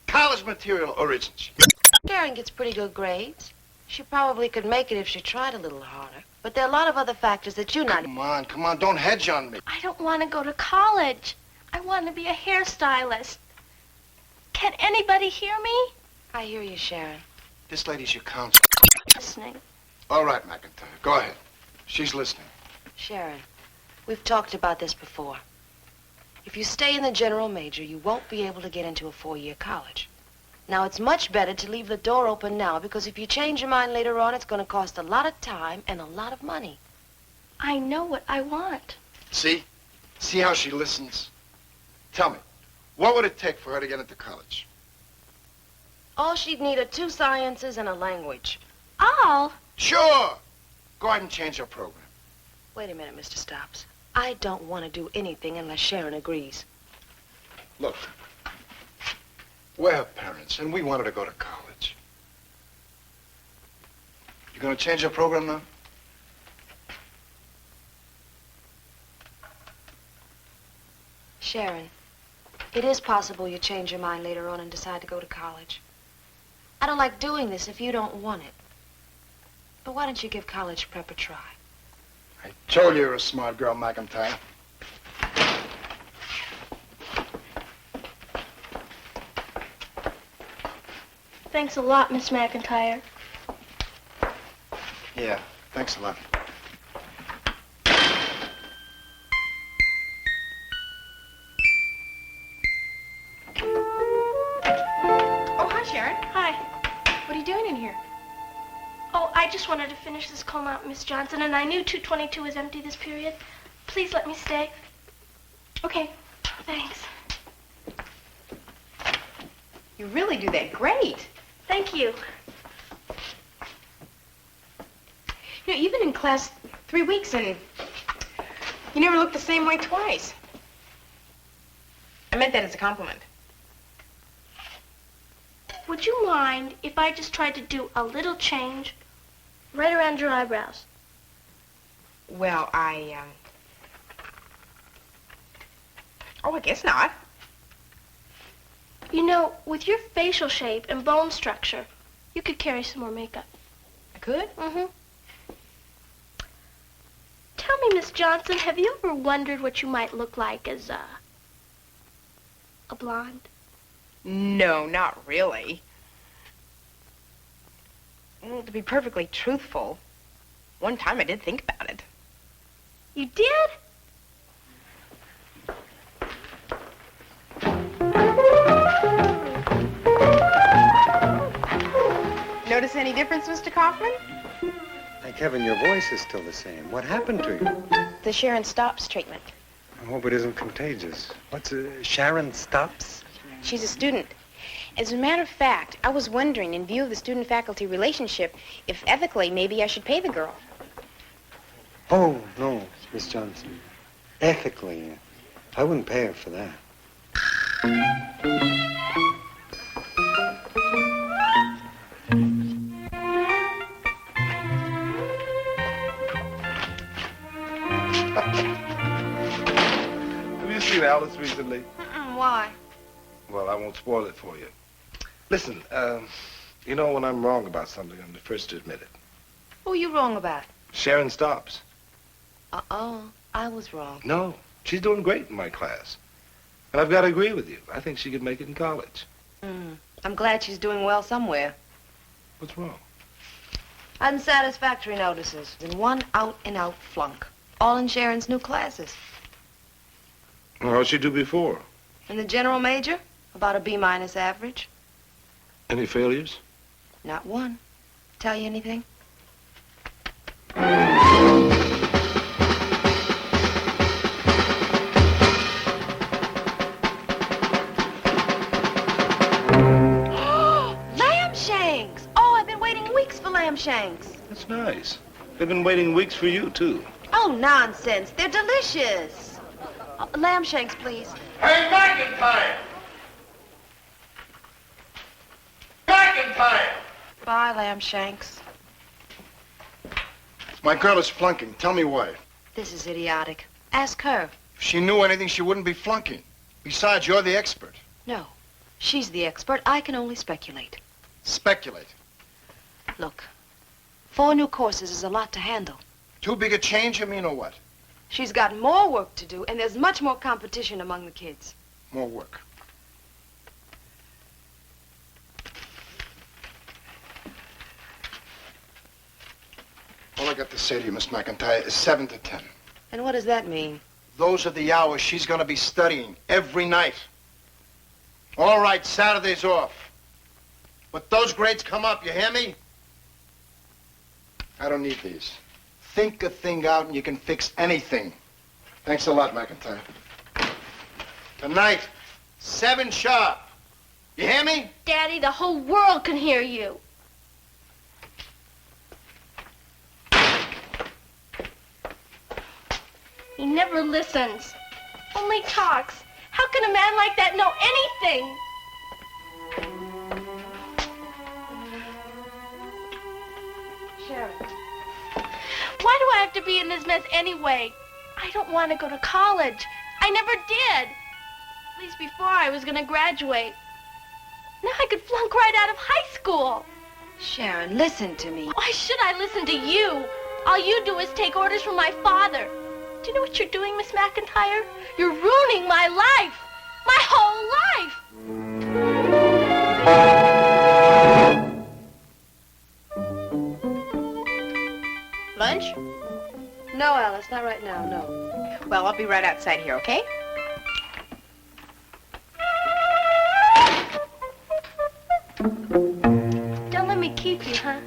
S11: college material or isn't she?
S1: Sharon gets pretty good grades. She probably could make it if she tried a little harder. But there are a lot of other factors that you're not...
S11: Come on, don't hedge on me.
S12: I don't want to go to college. I want to be a hairstylist. Can anybody hear me?
S1: I hear you, Sharon.
S11: This lady's your counselor.
S12: Listening.
S11: All right, McIntyre, go ahead. She's listening.
S1: Sharon, we've talked about this before. If you stay in the general major, you won't be able to get into a 4-year college. Now, it's much better to leave the door open now, because if you change your mind later on, it's going to cost a lot of time and a lot of money.
S12: I know what I want.
S11: See? See how she listens? Tell me, what would it take for her to get into college?
S1: All she'd need are 2 sciences and a language.
S12: All?
S11: Sure. Go ahead and change her program.
S1: Wait a minute, Mr. Stops. I don't want to do anything unless Sharon agrees.
S8: Look, we're her parents, and we want her to go to college. You gonna change your program now?
S1: Sharon, it is possible you change your mind later on and decide to go to college. I don't like doing this if you don't want it. But why don't you give college prep a try?
S8: I told you you're a smart girl, McIntyre.
S12: Thanks a lot, Miss McIntyre.
S8: Yeah, thanks a lot.
S7: Oh, hi, Sharon.
S12: Hi.
S7: What are you doing in here?
S12: Oh, I just wanted to finish this call out, Miss Johnson, and I knew 222 was empty this period. Please let me stay.
S7: Okay.
S12: Thanks.
S7: You really do that great.
S12: Thank you.
S7: You know, you've been in class 3 weeks, and you never looked the same way twice. I meant that as a compliment.
S12: Would you mind if I just tried to do a little change right around your eyebrows?
S7: Well, Oh, I guess not.
S12: You know, with your facial shape and bone structure, you could carry some more makeup.
S7: I could?
S12: Mm-hmm. Tell me, Miss Johnson, have you ever wondered what you might look like as a blonde?
S7: No, not really. Well, to be perfectly truthful, one time I did think about it.
S12: You did?
S7: Notice any difference, Mr. Kaufman?
S2: Hey, Kevin, your voice is still the same. What happened to you?
S7: The Sharon Stops treatment.
S2: I hope it isn't contagious. What's Sharon Stops?
S7: She's a student. As a matter of fact, I was wondering, in view of the student-faculty relationship, if ethically maybe I should pay the girl.
S2: Oh, no, Miss Johnson. Ethically, I wouldn't pay her for that.
S3: Have you seen Alice recently?
S1: Why?
S3: Well, I won't spoil it for you. Listen, you know when I'm wrong about something, I'm the first to admit it.
S1: Who are you wrong about?
S3: Sharon Stops.
S1: I was wrong.
S3: No, she's doing great in my class. And I've got to agree with you. I think she could make it in college.
S1: I'm glad she's doing well somewhere.
S3: What's wrong?
S1: Unsatisfactory notices and one out-and-out flunk. All in Sharon's new classes.
S3: Well, how'd she do before?
S1: In the general major, about a B- average.
S3: Any failures?
S1: Not one. Tell you anything? Lamb shanks! Oh, I've been waiting weeks for lamb shanks.
S3: That's nice. They've been waiting weeks for you, too.
S1: Oh, nonsense. They're delicious. Lamb shanks, please.
S3: Hey, McIntyre! McIntyre!
S1: Bye, lamb shanks.
S8: My girl is flunking. Tell me why.
S1: This is idiotic. Ask her.
S8: If she knew anything, she wouldn't be flunking. Besides, you're the expert.
S1: No. She's the expert. I can only speculate.
S8: Speculate.
S1: Look, 4 new courses is a lot to handle.
S8: Too big a change, you mean, or what?
S1: She's got more work to do, and there's much more competition among the kids.
S8: More work. All I got to say to you, Miss McIntyre, is 7 to 10.
S1: And what does that mean?
S8: Those are the hours she's going to be studying every night. All right, Saturday's off. But those grades come up, you hear me? I don't need these. Think a thing out and you can fix anything. Thanks a lot, McIntyre. Tonight, 7 sharp. You hear me?
S12: Daddy, the whole world can hear you. He never listens. Only talks. How can a man like that know anything?
S1: Sharon.
S12: Why do I have to be in this mess anyway? I don't want to go to college. I never did. At least before I was going to graduate. Now I could flunk right out of high school.
S1: Sharon, listen to me.
S12: Why should I listen to you? All you do is take orders from my father. Do you know what you're doing, Miss McIntyre? You're ruining my life. My whole life.
S7: Lunch?
S1: No, Alice, not right now, no.
S7: Well, I'll be right outside here, okay?
S12: Don't let me keep you, huh?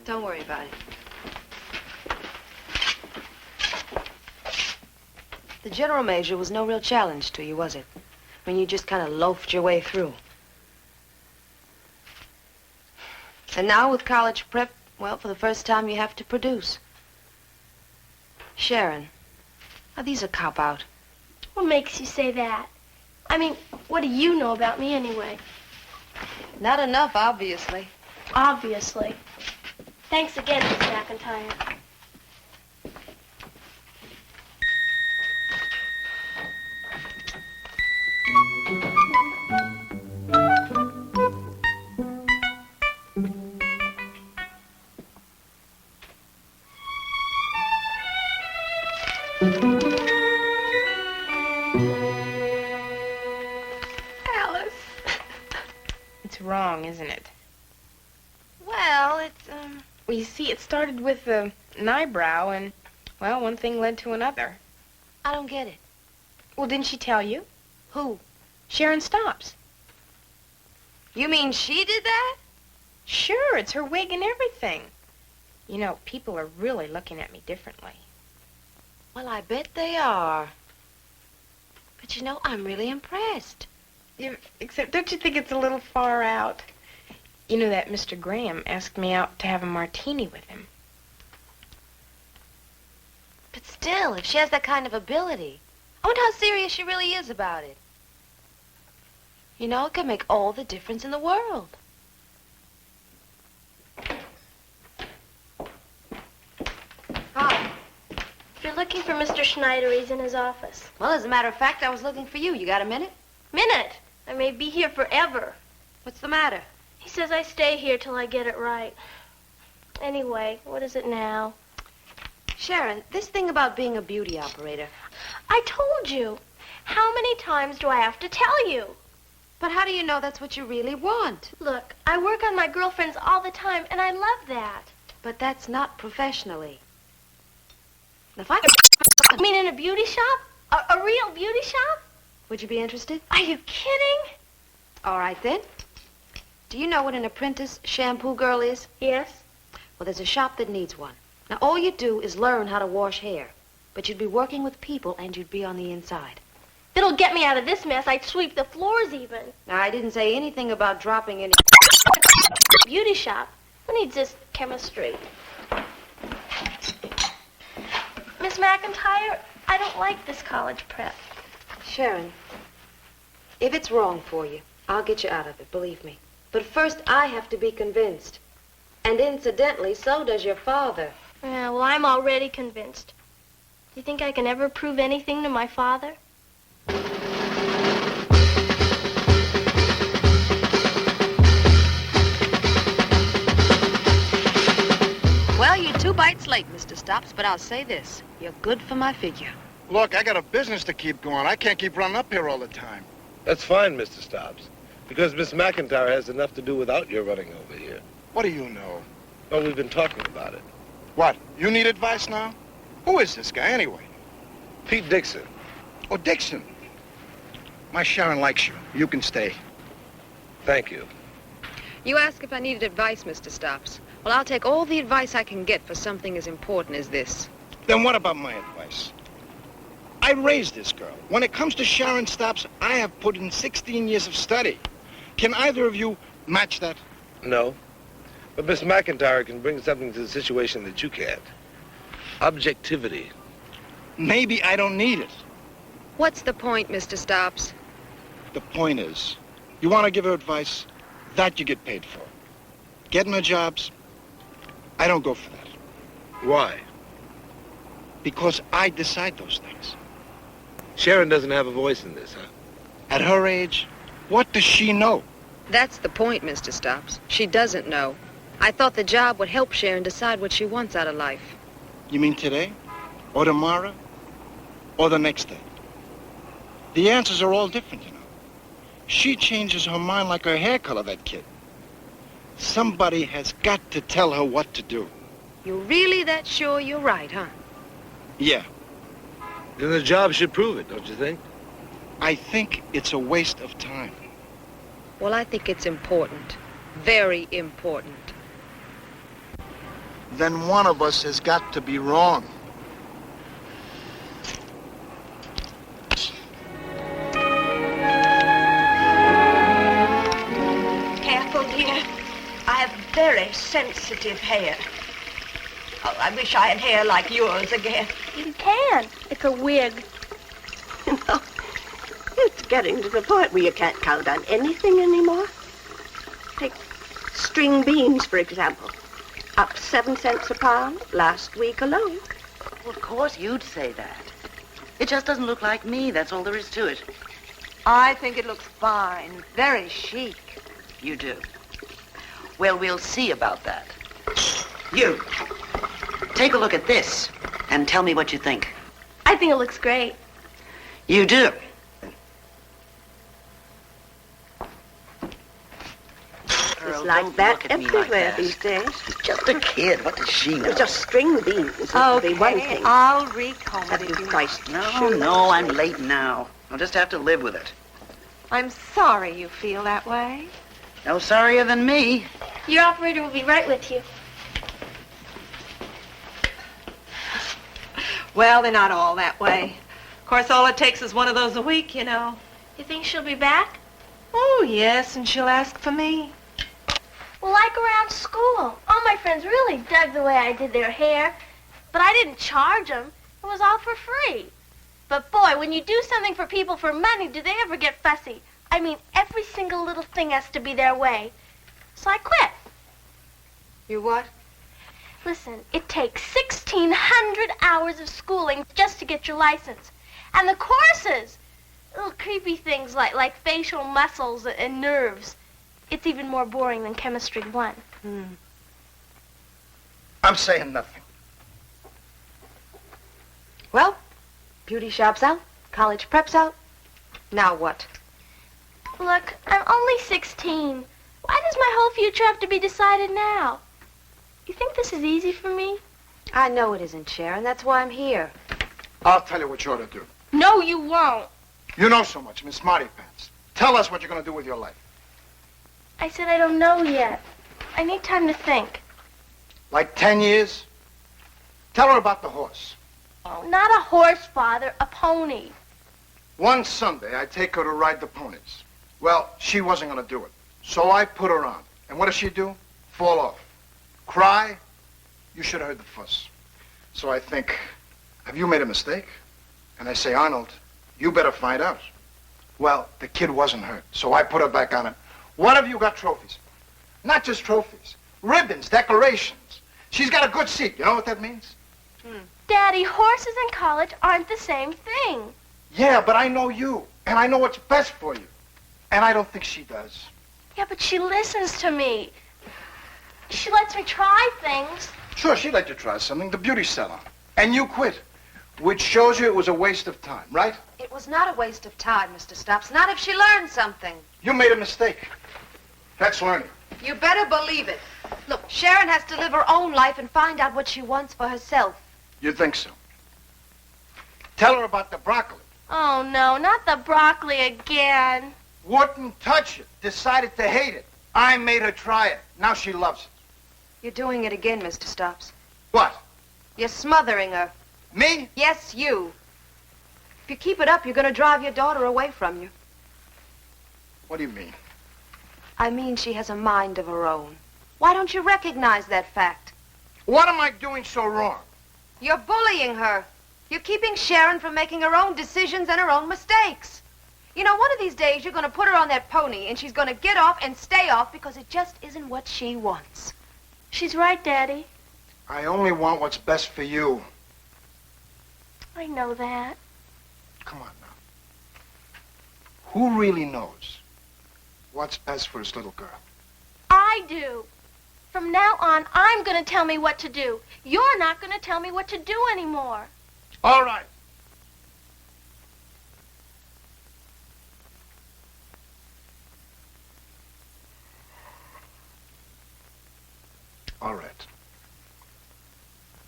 S1: Don't worry about it. The general major was no real challenge to you, was it? I mean, you just kind of loafed your way through. And now with college prep, well, for the first time you have to produce. Sharon, now these are cop-out.
S12: What makes you say that? I mean, what do you know about me anyway?
S1: Not enough, obviously.
S12: Obviously. Thanks again, Miss McIntyre.
S7: Alice. It's wrong, isn't it?
S1: Well, it's,
S7: Well, you see, it started with an eyebrow, and, well, one thing led to another.
S1: I don't get it.
S7: Well, didn't she tell you?
S1: Who?
S7: Sharon Stops.
S1: You mean she did that?
S7: Sure, it's her wig and everything. You know, people are really looking at me differently.
S1: Well, I bet they are. But you know, I'm really impressed.
S7: Yeah, except, don't you think it's a little far out? You know that Mr. Graham asked me out to have a martini with him.
S1: But still, if she has that kind of ability, I wonder how serious she really is about it. You know, it could make all the difference in the world. Hi.
S12: If you're looking for Mr. Schneider, he's in his office.
S1: Well, as a matter of fact, I was looking for you. You got a minute?
S12: Minute? I may be here forever.
S1: What's the matter?
S12: He says I stay here till I get it right. Anyway, what is it now?
S1: Sharon, this thing about being a beauty operator.
S12: I told you. How many times do I have to tell you?
S1: But how do you know that's what you really want?
S12: Look, I work on my girlfriends all the time, and I love that.
S1: But that's not professionally. If I
S12: I mean in a beauty shop? A real beauty shop?
S1: Would you be interested?
S12: Are you kidding?
S1: All right, then. Do you know what an apprentice shampoo girl is?
S12: Yes.
S1: Well, there's a shop that needs one. Now, all you do is learn how to wash hair. But you'd be working with people, and you'd be on the inside.
S12: It'll get me out of this mess. I'd sweep the floors even.
S1: Now, I didn't say anything about dropping any...
S12: Beauty shop? Who needs this chemistry? Miss McIntyre, I don't like this college prep.
S1: Sharon, if it's wrong for you, I'll get you out of it, believe me. But first, I have to be convinced. And incidentally, so does your father.
S12: Yeah, well, I'm already convinced. Do you think I can ever prove anything to my father?
S1: Well, you're 2 bites late, Mr. Stops, but I'll say this. You're good for my figure.
S8: Look, I got a business to keep going. I can't keep running up here all the time.
S3: That's fine, Mr. Stops, because Miss McIntyre has enough to do without your running over here.
S8: What do you know?
S3: Well, we've been talking about it.
S8: What? You need advice now? Who is this guy, anyway?
S3: Pete Dixon.
S8: Oh, Dixon. My Sharon likes you. You can stay.
S3: Thank you.
S1: You ask if I needed advice, Mr. Stops. Well, I'll take all the advice I can get for something as important as this.
S8: Then what about my advice? I raised this girl. When it comes to Sharon Stops, I have put in 16 years of study. Can either of you match that?
S3: No. But Miss McIntyre can bring something to the situation that you can't. Objectivity.
S8: Maybe I don't need it.
S1: What's the point, Mr. Stops?
S8: The point is, you want to give her advice, that you get paid for. Getting her jobs, I don't go for that.
S3: Why?
S8: Because I decide those things.
S3: Sharon doesn't have a voice in this, huh?
S8: At her age, what does she know?
S1: That's the point, Mr. Stops. She doesn't know. I thought the job would help Sharon decide what she wants out of life.
S8: You mean today? Or tomorrow? Or the next day? The answers are all different, you know. She changes her mind like her hair color, that kid. Somebody has got to tell her what to do.
S1: You're really that sure you're right, huh?
S8: Yeah.
S3: Then the job should prove it, don't you think?
S8: I think it's a waste of time.
S1: Well, I think it's important. Very important.
S8: Then one of us has got to be wrong.
S18: Careful, dear. I have very sensitive hair. Oh, I wish I had hair like yours again.
S12: You can. It's a wig.
S18: You know, it's getting to the point where you can't count on anything anymore. Take string beans, for example. Up 7 cents a pound last week alone.
S10: Well, of course you'd say that. It just doesn't look like me, that's all there is to it.
S18: I think it looks fine. Very chic.
S10: You do. Well, we'll see about that. You, take a look at this and tell me what you think.
S12: I think it looks great.
S10: You do.
S18: It's like that everywhere these days.
S10: She's just a kid. What does she know?
S18: It's just string beans.
S10: Okay,
S18: one thing.
S10: I'll recall
S18: Have you priced
S10: No,
S18: shoes?
S10: no, I'm late now. I'll just have to live with it.
S18: I'm sorry you feel that way.
S10: No sorrier than me.
S12: Your operator will be right with you.
S18: Well, they're not all that way. Of course, all it takes is one of those a week, you know.
S12: You think she'll be back?
S18: Oh, yes, and she'll ask for me.
S12: Well, like around school. All my friends really dug the way I did their hair. But I didn't charge them. It was all for free. But boy, when you do something for people for money, do they ever get fussy? I mean, every single little thing has to be their way. So I quit.
S18: You what?
S12: Listen, it takes 1,600 hours of schooling just to get your license. And the courses, little creepy things like facial muscles and nerves. It's even more boring than Chemistry 1.
S8: I'm saying nothing.
S1: Well, beauty shop's out, college prep's out. Now what?
S12: Look, I'm only 16. Why does my whole future have to be decided now? You think this is easy for me?
S1: I know it isn't, Sharon. That's why I'm here.
S8: I'll tell you what you ought to do.
S12: No, you won't.
S8: You know so much, Miss Smarty Pants. Tell us what you're going to do with your life.
S12: I said I don't know yet. I need time to think.
S8: Like 10 years? Tell her about the horse.
S12: Oh, not a horse, Father, a pony.
S8: One Sunday, I take her to ride the ponies. Well, she wasn't going to do it. So I put her on. And what does she do? Fall off. Cry? You should have heard the fuss. So I think, have you made a mistake? And I say, Arnold, you better find out. Well, the kid wasn't hurt, so I put her back on it. What have you got trophies? Not just trophies. Ribbons, decorations. She's got a good seat. You know what that means?
S12: Daddy, horses and college aren't the same thing.
S8: Yeah, but I know you, and I know what's best for you. And I don't think she does.
S12: Yeah, but she listens to me. She lets me try things.
S8: Sure, she'd let you try something, the beauty salon. And you quit, which shows you it was a waste of time, right?
S1: It was not a waste of time, Mr. Stops. Not if she learned something.
S8: You made a mistake. That's learning.
S1: You better believe it. Look, Sharon has to live her own life and find out what she wants for herself.
S8: You think so? Tell her about the broccoli.
S12: Oh, no, not the broccoli again.
S8: Wouldn't touch it. Decided to hate it. I made her try it. Now she loves it.
S1: You're doing it again, Mr. Stops.
S8: What?
S1: You're smothering her.
S8: Me?
S1: Yes, you. If you keep it up, you're going to drive your daughter away from you.
S8: What do you mean?
S1: I mean she has a mind of her own. Why don't you recognize that fact?
S8: What am I doing so wrong?
S1: You're bullying her. You're keeping Sharon from making her own decisions and her own mistakes. You know, one of these days you're going to put her on that pony and she's going to get off and stay off because it just isn't what she wants.
S12: She's right, Daddy.
S8: I only want what's best for you.
S12: I know that.
S8: Come on now. Who really knows what's best for his little girl?
S12: I do. From now on, I'm going to tell me what to do. You're not going to tell me what to do anymore.
S8: All right. All right.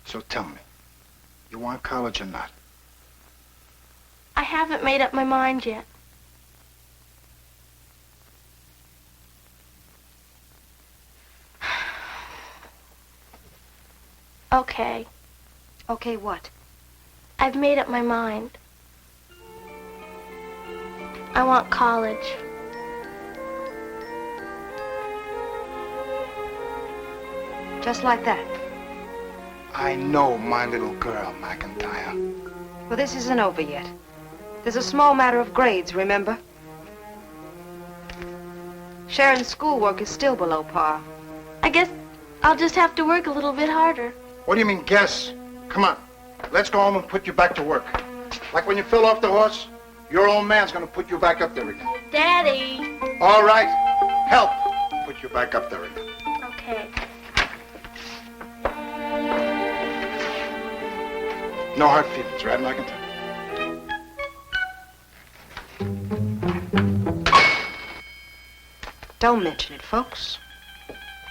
S8: So tell me, you want college or not?
S12: I haven't made up my mind yet. Okay.
S1: Okay, what?
S12: I've made up my mind. I want college.
S1: Just like that.
S8: I know my little girl, McIntyre.
S1: Well, this isn't over yet. There's a small matter of grades, remember? Sharon's schoolwork is still below par.
S12: I guess I'll just have to work a little bit harder.
S8: What do you mean, guess? Come on. Let's go home and put you back to work. Like when you fell off the horse, your old man's gonna put you back up there again.
S12: Daddy.
S8: All right. Help put you back up there again.
S12: Okay.
S8: No hard feelings, right, McIntyre?
S1: Don't mention it, folks.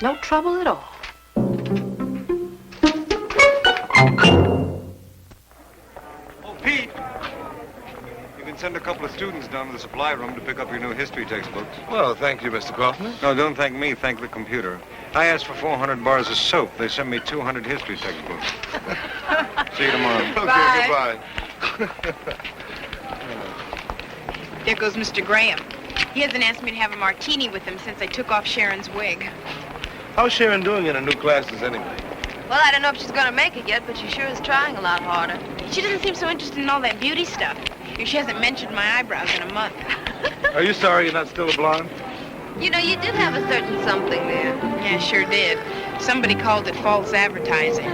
S1: No trouble at all.
S2: Oh, Pete! You can send a couple of students down to the supply room to pick up your new history textbooks.
S3: Well, thank you, Mr. Kaufman.
S2: No, don't thank me. Thank the computer. I asked for 400 bars of soap. They sent me 200 history textbooks. See you tomorrow.
S3: Okay, goodbye.
S7: There goes Mr. Graham. He hasn't asked me to have a martini with him since I took off Sharon's wig.
S3: How's Sharon doing in her new classes anyway?
S1: Well, I don't know if she's gonna make it yet, but she sure is trying a lot harder.
S7: She doesn't seem so interested in all that beauty stuff. She hasn't mentioned my eyebrows in a month.
S3: Are you sorry you're not still a blonde?
S1: You know, you did have a certain something there.
S7: Yeah, sure did. Somebody called it false advertising.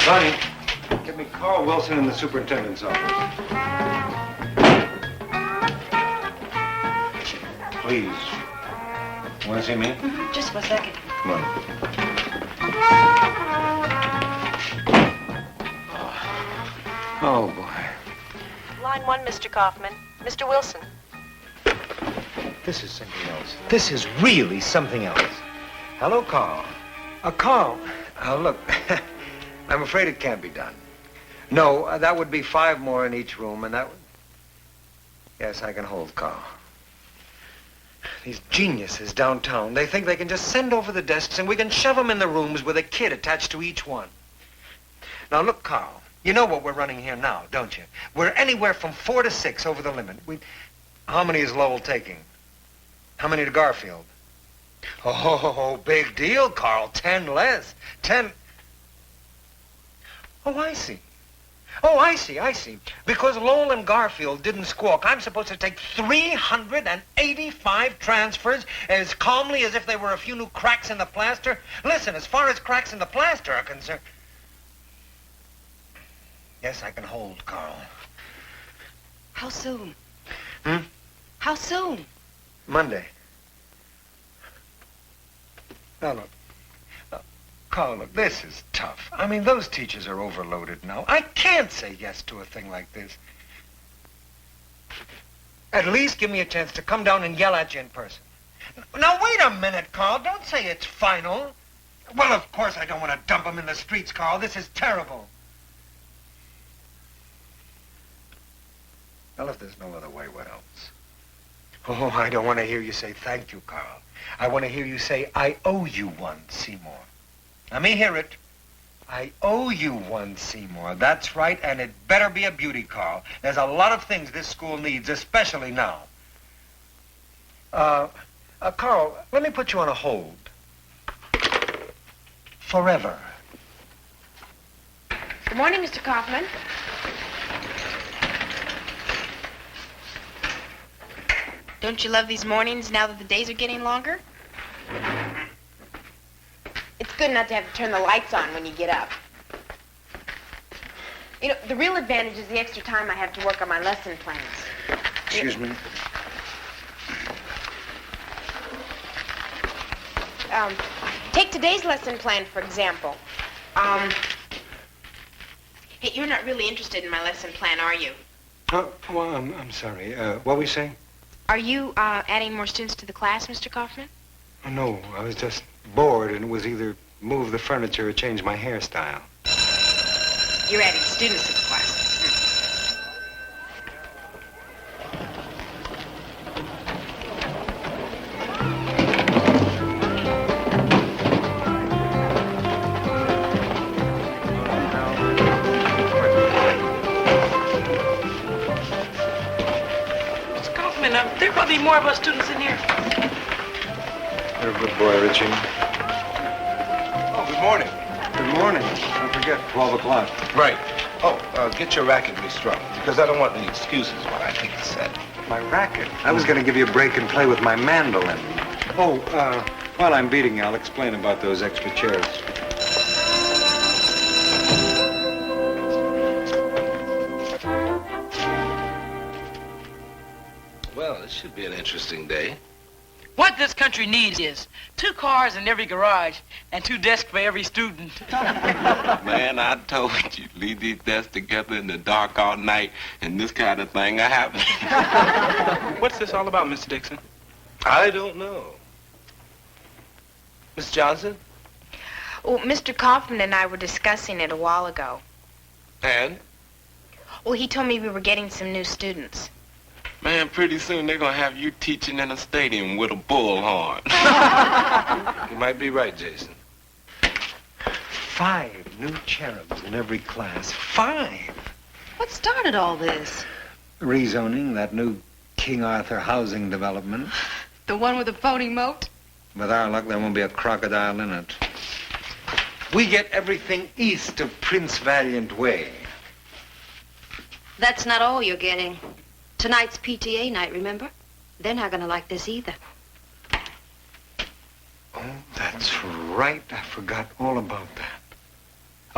S2: Sonny, get me Carl Wilson in the superintendent's office. Please. Want to see me?
S1: Just for a second.
S2: Come on. Oh, boy.
S15: Line 1, Mr. Kaufman. Mr. Wilson.
S2: This is something else. This is really something else. Hello, Carl. Carl. Look, I'm afraid it can't be done. No, that would be 5 more in each room, and that would... Yes, I can hold, Carl. These geniuses downtown, they think they can just send over the desks and we can shove them in the rooms with a kid attached to each one. Now, look, Carl, you know what we're running here now, don't you? We're anywhere from 4 to 6 over the limit. How many is Lowell taking? How many to Garfield? Oh, big deal, Carl. 10 less. 10. Oh, I see. Oh, I see. Because Lowell and Garfield didn't squawk, I'm supposed to take 385 transfers as calmly as if they were a few new cracks in the plaster? Listen, as far as cracks in the plaster are concerned... Yes, I can hold, Carl.
S1: How soon?
S2: Hmm?
S1: How soon?
S2: Monday. Now, look. Carl, look, this is tough. I mean, those teachers are overloaded now. I can't say yes to a thing like this. At least give me a chance to come down and yell at you in person. Now, wait a minute, Carl. Don't say it's final. Well, of course I don't want to dump them in the streets, Carl. This is terrible. Well, if there's no other way, what else? Oh, I don't want to hear you say thank you, Carl. I want to hear you say, I owe you one, Seymour. Let me hear it. I owe you one, Seymour. That's right, and it better be a beauty, Carl. There's a lot of things this school needs, especially now. Carl, let me put you on a hold. Forever.
S7: Good morning, Mr. Kaufman. Don't you love these mornings now that the days are getting longer? It's good not to have to turn the lights on when you get up. You know, the real advantage is the extra time I have to work on my lesson plans.
S2: Excuse me.
S7: Take today's lesson plan, for example. Hey, you're not really interested in my lesson plan, are you?
S2: Oh, well, I'm sorry. What were you saying?
S7: Are you adding more students to the class, Mr. Kaufman?
S2: Oh, no, I was just bored, and it was either move the furniture or change my hairstyle.
S7: You're adding students to the class.
S4: Mr. Kaufman, there will be more of us students in here.
S2: You're a good boy, Richie.
S3: Oh, good morning.
S2: Good morning. Don't forget, 12 o'clock.
S3: Right. Oh, get your racket restrung, because I don't want any excuses when I take the set.
S2: My racket? I was going to give you a break and play with my mandolin. Oh, while I'm beating you, I'll explain about those extra chairs.
S3: Well, this should be an interesting day.
S16: What this country needs is 2 cars in every garage and 2 desks for every student.
S6: Man, I told you, leave these desks together in the dark all night, and this kind of thing happens.
S4: What's this all about, Mr. Dixon?
S3: I don't know. Miss Johnson?
S7: Well, Mr. Kaufman and I were discussing it a while ago.
S3: And?
S7: Well, he told me we were getting some new students.
S6: Man, pretty soon they're gonna have you teaching in a stadium with a bullhorn.
S3: You might be right, Jason.
S2: 5 new cherubs in every class. 5!
S1: What started all this?
S2: Rezoning, that new King Arthur housing development.
S1: The one with the phony moat?
S2: With our luck, there won't be a crocodile in it. We get everything east of Prince Valiant Way.
S9: That's not all you're getting. Tonight's PTA night, remember? They're not going to like this either.
S2: Oh, that's right. I forgot all about that.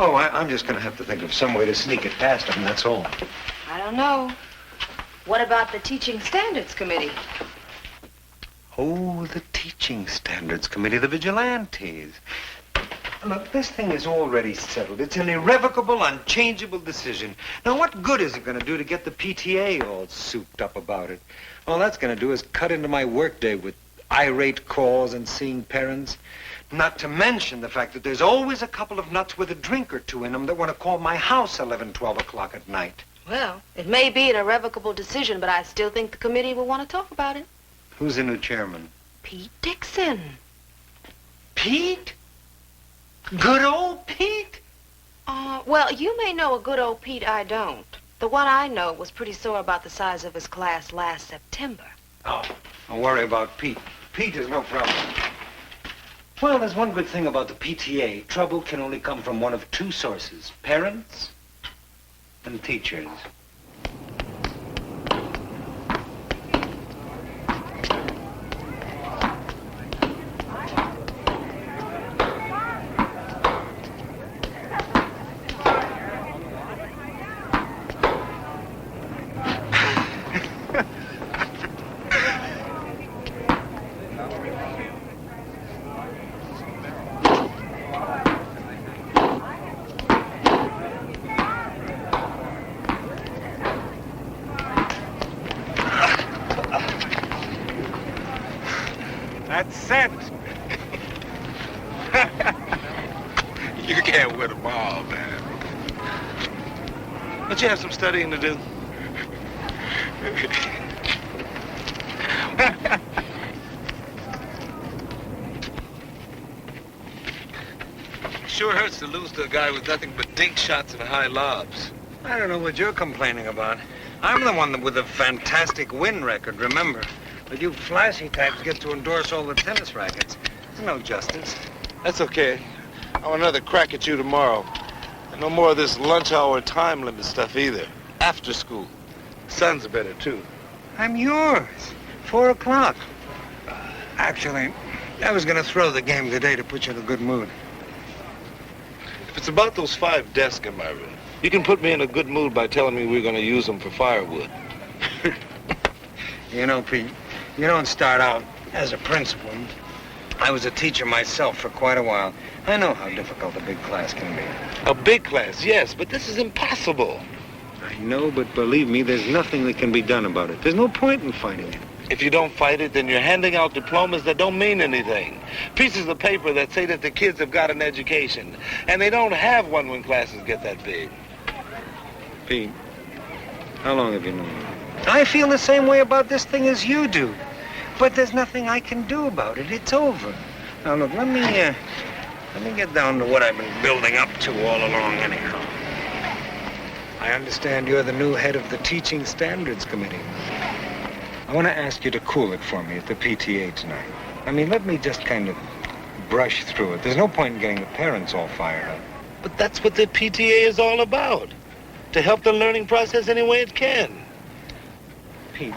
S2: Oh, I'm just going to have to think of some way to sneak it past them, that's all.
S1: I don't know. What about the Teaching Standards Committee?
S2: Oh, the Teaching Standards Committee, the vigilantes. Look, this thing is already settled. It's an irrevocable, unchangeable decision. Now, what good is it going to do to get the PTA all souped up about it? All that's going to do is cut into my workday with irate calls and seeing parents. Not to mention the fact that there's always a couple of nuts with a drink or two in them that want to call my house 11, 12 o'clock at night.
S1: Well, it may be an irrevocable decision, but I still think the committee will want to talk about it.
S2: Who's the new chairman?
S1: Pete Dixon.
S2: Pete? Good old Pete?
S1: Well, you may know a good old Pete I don't. The one I know was pretty sore about the size of his class last September.
S2: Oh, don't worry about Pete. Pete is no problem. Well, there's one good thing about the PTA. Trouble can only come from one of two sources. Parents and teachers. That's sense.
S3: You can't win them all, man. Don't you have some studying to do? Sure hurts to lose to a guy with nothing but dink shots and high lobs.
S2: I don't know what you're complaining about. I'm the one with a fantastic win record, remember? But you flashy types get to endorse all the tennis rackets. There's no justice.
S3: That's okay. I want another crack at you tomorrow. And no more of this lunch hour time limit stuff either. After school. Sun's better, too.
S2: I'm yours. 4 o'clock. Actually, I was going to throw the game today to put you in a good mood.
S3: If it's about those 5 desks in my room, you can put me in a good mood by telling me we're going to use them for firewood.
S2: You know, Pete, you don't start out as a principal. I was a teacher myself for quite a while. I know how difficult a big class can be.
S3: A big class, yes, but this is impossible.
S2: I know, but believe me, there's nothing that can be done about it. There's no point in fighting it.
S3: If you don't fight it, then you're handing out diplomas that don't mean anything. Pieces of paper that say that the kids have got an education. And they don't have one when classes get that big.
S2: Pete, how long have you known me? I feel the same way about this thing as you do. But there's nothing I can do about it. It's over. Now, look, let me get down to what I've been building up to all along anyhow. I understand you're the new head of the Teaching Standards Committee. I want to ask you to cool it for me at the PTA tonight. I mean, let me just kind of brush through it. There's no point in getting the parents all fired up.
S3: But that's what the PTA is all about. To help the learning process any way it can.
S2: Pete,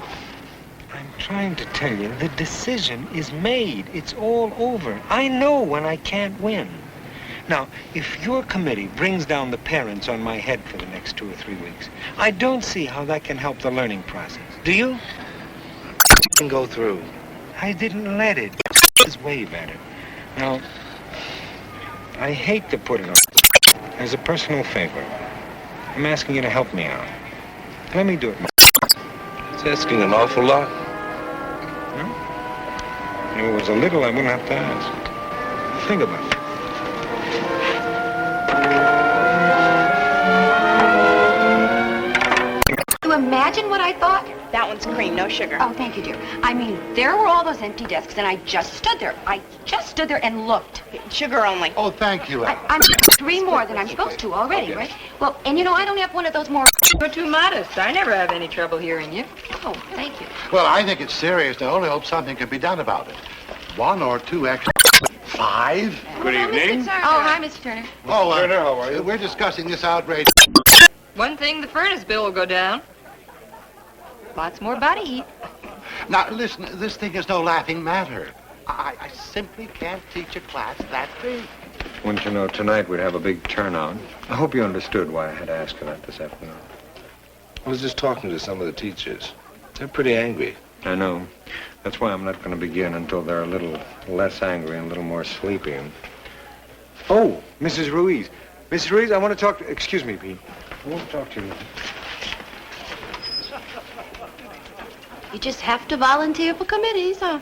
S2: I'm trying to tell you, the decision is made. It's all over. I know when I can't win. Now, if your committee brings down the parents on my head for the next 2 or 3 weeks, I don't see how that can help the learning process. Do you?
S3: It can go through.
S2: I didn't let it. Just wave at it. Now, I hate to put it on. As a personal favor, I'm asking you to help me out. Let me do it.
S3: It's asking an awful lot.
S2: If it was a little, I wouldn't have to ask. Think about it.
S7: You imagine what I thought? That one's cream, no sugar.
S17: Oh, thank you, dear. I mean, there were all those empty desks, and I just stood there. I just stood there and looked.
S7: Sugar only.
S8: Oh, thank you, Al.
S17: I'm 3 more than I'm supposed to already, right? Well, and you know, I don't have one of those more...
S19: You're too modest. I never have any trouble hearing you.
S17: Oh, thank you.
S8: Well, I think it's serious. I only hope something can be done about it. 1 or 2 extra... 5?
S14: Good evening.
S17: Oh, hi, Mr. Turner.
S8: Oh,
S14: Turner, how are you?
S8: We're discussing this outrage.
S19: One thing, the furnace bill will go down. Lots more body heat.
S8: Now, listen, this thing is no laughing matter. I simply can't teach a class that big.
S2: Want you to know, tonight we'd have a big turnout. I hope you understood why I had to ask for that this afternoon.
S3: I was just talking to some of the teachers. They're pretty angry.
S2: I know. That's why I'm not going to begin until they're a little less angry and a little more sleepy. Oh, Mrs. Ruiz. Mrs. Ruiz, I want to talk to... Excuse me, Pete. I want to talk to you.
S1: You just have to volunteer for committees, huh?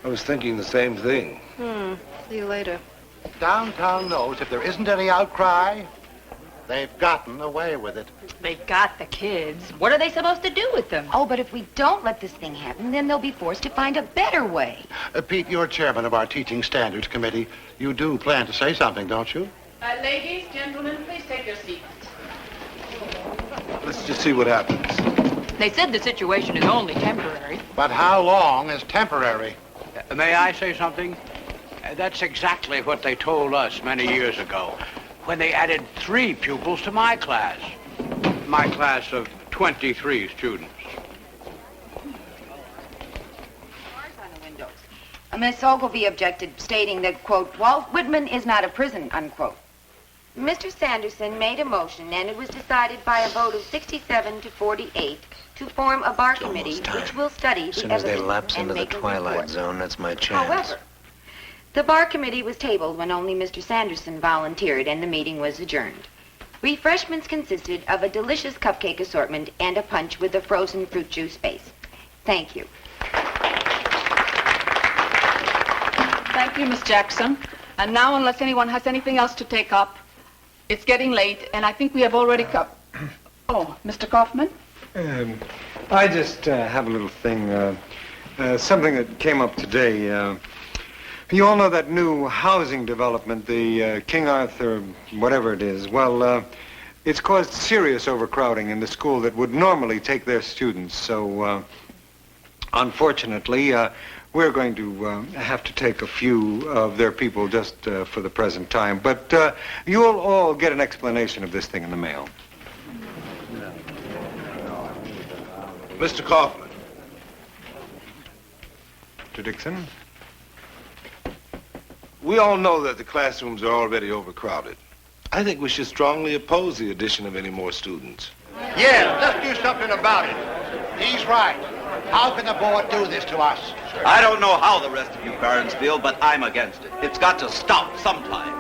S3: I was thinking the same thing.
S1: See you later.
S5: Downtown knows if there isn't any outcry, they've gotten away with it.
S17: They got the kids. What are they supposed to do with them?
S1: Oh, but if we don't let this thing happen, then they'll be forced to find a better way.
S5: Pete, you're chairman of our Teaching Standards Committee. You do plan to say something, don't you?
S16: Ladies, gentlemen, please take your seats.
S3: Let's just see what happens.
S17: They said the situation is only temporary.
S5: But how long is temporary?
S20: May I say something? That's exactly what they told us many years ago when they added 3 pupils to my class. My class of 23 students.
S1: Miss Ogilvy objected, stating that, quote, Walt Whitman is not a prison, unquote. Mr. Sanderson made a motion, and it was decided by a vote of 67 to 48 to form a bar committee which will study
S2: As
S1: the
S2: soon as they
S1: evidence
S2: lapse
S1: and
S2: into the
S1: make a
S2: twilight
S1: report.
S2: zone, that's my chance.
S1: However, the bar committee was tabled when only Mr. Sanderson volunteered, and the meeting was adjourned. Refreshments consisted of a delicious cupcake assortment and a punch with a frozen fruit juice base. Thank you.
S21: Thank you, Miss Jackson. And now, unless anyone has anything else to take up, it's getting late, and I think we have already come. Oh, Mr. Kaufman?
S2: I just have a little thing, something that came up today. You all know that new housing development, the King Arthur, whatever it is. Well, it's caused serious overcrowding in the school that would normally take their students. So, unfortunately, we're going to have to take a few of their people just for the present time. But you'll all get an explanation of this thing in the mail.
S3: Mr. Kaufman.
S2: Mr. Dixon?
S3: We all know that the classrooms are already overcrowded. I think we should strongly oppose the addition of any more students.
S5: Yeah, let's do something about it. He's right. How can the board do this to us?
S22: I don't know how the rest of you parents feel, but I'm against it. It's got to stop sometime.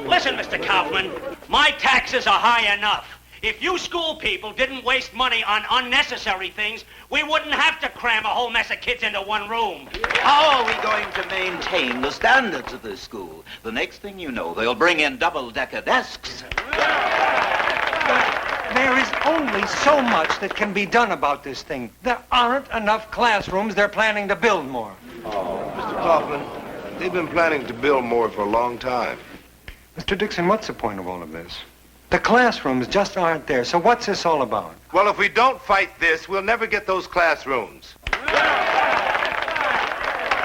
S13: Listen, Mr. Kaufman, my taxes are high enough. If you school people didn't waste money on unnecessary things, we wouldn't have to cram a whole mess of kids into one room.
S22: How are we going to maintain the standards of this school? The next thing you know, they'll bring in double-decker desks.
S2: There is only so much that can be done about this thing. There aren't enough classrooms. They're planning to build more.
S3: Oh, Mr. Kaufman, they've been planning to build more for a long time.
S2: Mr. Dixon, what's the point of all of this? The classrooms just aren't there, so what's this all about?
S3: Well, if we don't fight this, we'll never get those classrooms.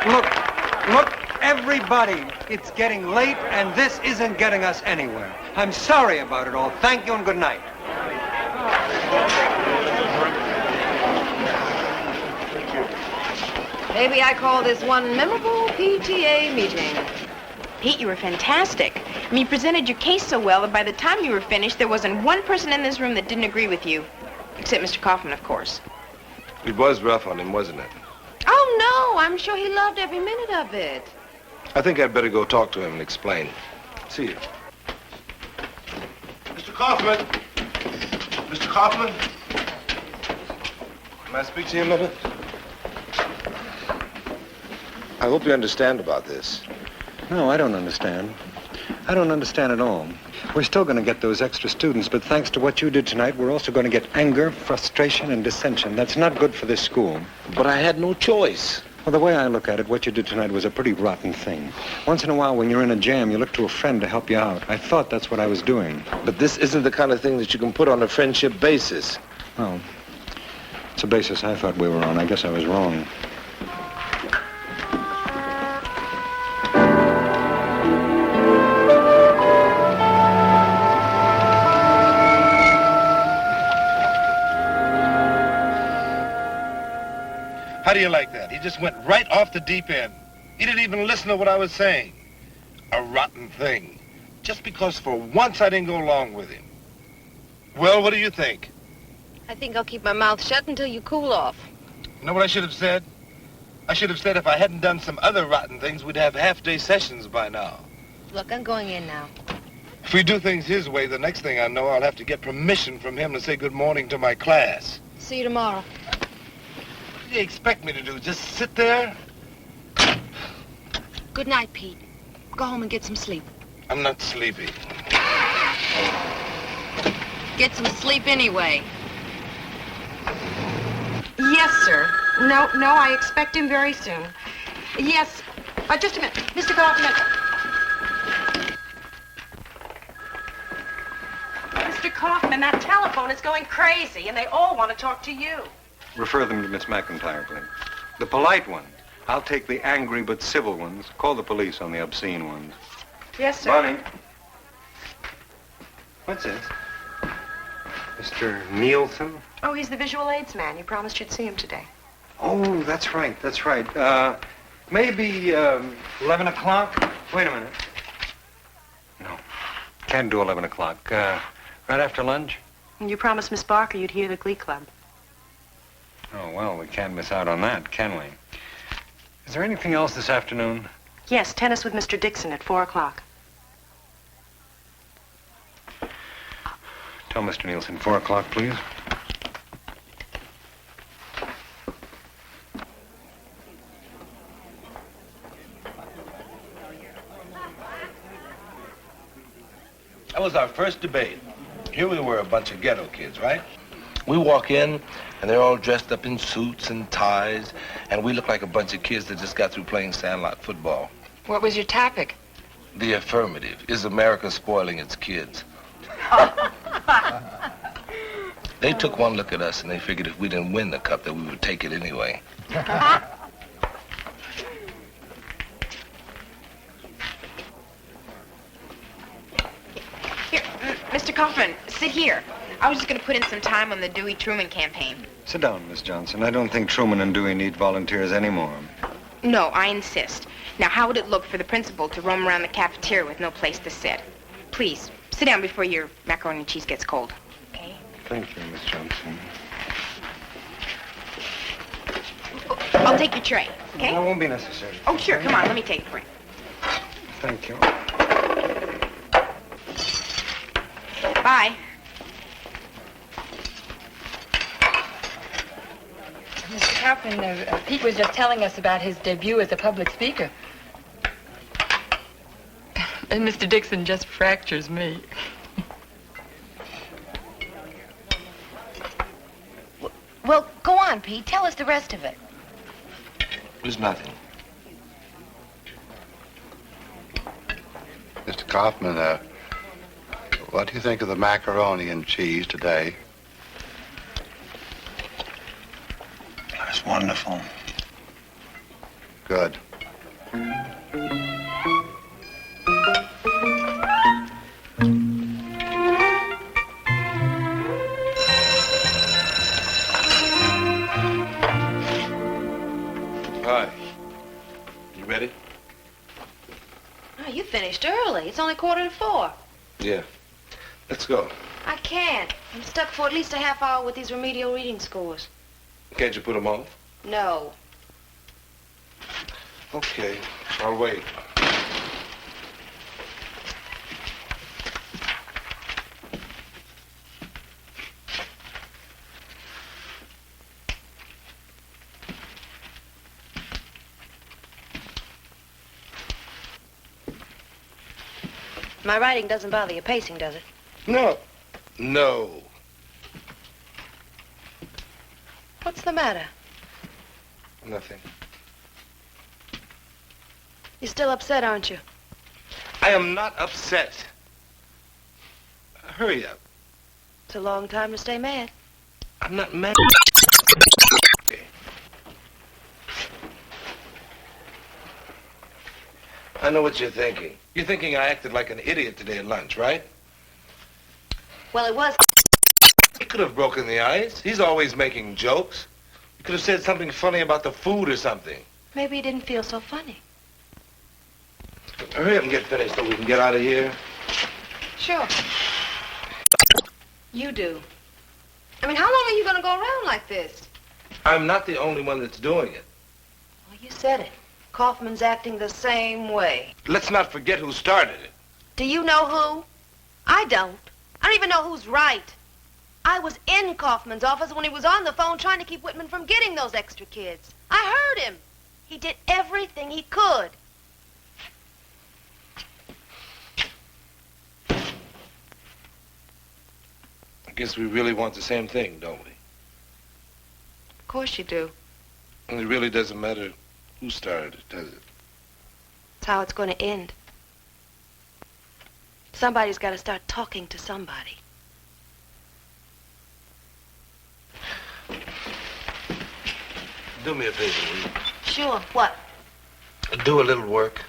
S2: Look, everybody, it's getting late, and this isn't getting us anywhere. I'm sorry about it all. Thank you and good night.
S1: Maybe I call this one memorable PTA meeting.
S7: Pete, you were fantastic. I mean, you presented your case so well that by the time you were finished, there wasn't one person in this room that didn't agree with you. Except Mr. Kaufman, of course.
S3: It was rough on him, wasn't it?
S1: Oh, no, I'm sure he loved every minute of it.
S3: I think I'd better go talk to him and explain. See you. Mr. Kaufman! Mr. Kaufman! Can I speak to you a minute? I hope you understand about this.
S2: No, I don't understand. I don't understand at all. We're still going to get those extra students, but thanks to what you did tonight, we're also going to get anger, frustration, and dissension. That's not good for this school.
S3: But I had no choice.
S2: Well, the way I look at it, what you did tonight was a pretty rotten thing. Once in a while, when you're in a jam, you look to a friend to help you out. I thought that's what I was doing.
S3: But this isn't the kind of thing that you can put on a friendship basis.
S2: Oh. It's a basis I thought we were on. I guess I was wrong.
S3: How do you like that? He just went right off the deep end. He didn't even listen to what I was saying. A rotten thing. Just because for once I didn't go along with him. Well, what do you think?
S1: I think I'll keep my mouth shut until you cool off.
S3: You know what I should have said? I should have said if I hadn't done some other rotten things, we'd have half-day sessions by now.
S1: Look, I'm going in now.
S3: If we do things his way, the next thing I know, I'll have to get permission from him to say good morning to my class.
S1: See you tomorrow.
S3: What do you expect me to do? Just sit there?
S1: Good night, Pete. Go home and get some sleep.
S3: I'm not sleepy.
S1: Get some sleep anyway.
S17: Yes, sir. No, I expect him very soon. Yes. Just a minute. Mr. Kaufman.
S15: Mr. Kaufman, that telephone is going crazy, and they all want to talk to you.
S2: Refer them to Miss McIntyre, please. The polite ones. I'll take the angry but civil ones. Call the police on the obscene ones.
S15: Yes, sir.
S2: Bonnie. What's this? Mr. Nielsen?
S15: Oh, he's the visual aids man. You promised you'd see him today.
S2: Oh, that's right. Maybe 11 o'clock? Wait a minute. No, can't do 11 o'clock. Right after lunch?
S15: And you promised Miss Barker you'd hear the Glee Club.
S2: Oh, well, we can't miss out on that, can we? Is there anything else this afternoon?
S15: Yes, tennis with Mr. Dixon at 4 o'clock.
S2: Tell Mr. Nielsen, 4 o'clock, please.
S3: That was our first debate. Here we were, a bunch of ghetto kids, right? We walk in, and they're all dressed up in suits and ties, and we look like a bunch of kids that just got through playing sandlot football.
S19: What was your topic?
S3: The affirmative. Is America spoiling its kids? They took one look at us, and they figured if we didn't win the cup, that we would take it anyway.
S7: Here, Mr. Kaufman, sit here. I was just going to put in some time on the Dewey Truman campaign.
S2: Sit down, Miss Johnson. I don't think Truman and Dewey need volunteers anymore.
S7: No, I insist. Now, how would it look for the principal to roam around the cafeteria with no place to sit? Please, sit down before your macaroni and cheese gets cold. Okay?
S2: Thank you, Miss Johnson.
S7: I'll take your tray, okay?
S2: That won't be necessary.
S7: Oh, sure. Come on, let me take it for you.
S2: Thank you.
S7: Bye.
S19: Mr. Kaufman, Pete was just telling us about his debut as a public speaker. And Mr. Dixon just fractures me.
S1: Well, go on, Pete. Tell us the rest of it.
S3: There's nothing.
S5: Mr. Kaufman, what do you think of the macaroni and cheese today?
S2: That's wonderful.
S5: Good.
S3: Hi. You ready?
S1: Oh, you finished early. It's only 3:45.
S3: Yeah. Let's go.
S1: I can't. I'm stuck for at least a half hour with these remedial reading scores.
S3: Can't you put them off?
S1: No.
S3: Okay. I'll wait.
S1: My writing doesn't bother your pacing, does it?
S3: No. No.
S1: What's the matter?
S3: Nothing.
S1: You're still upset, aren't you?
S3: I am not upset. Hurry up.
S1: It's a long time to stay mad.
S3: I'm not mad. Okay. I know what you're thinking. You're thinking I acted like an idiot today at lunch, right?
S1: Well, it was.
S3: He could have broken the ice. He's always making jokes. You could have said something funny about the food or something.
S1: Maybe it didn't feel so funny.
S3: Hurry up and get finished so we can get out of here.
S1: Sure. You do. I mean, how long are you going to go around like this?
S3: I'm not the only one that's doing it.
S1: Well, you said it. Kaufman's acting the same way.
S3: Let's not forget who started it.
S1: Do you know who? I don't. I don't even know who's right. I was in Kaufman's office when he was on the phone trying to keep Whitman from getting those extra kids. I heard him. He did everything he could.
S3: I guess we really want the same thing, don't we?
S1: Of course you do.
S3: And it really doesn't matter who started it, does it?
S1: That's how it's going to end. Somebody's got to start talking to somebody.
S3: Do me a favor, will you?
S1: Sure. What?
S3: Do a little work.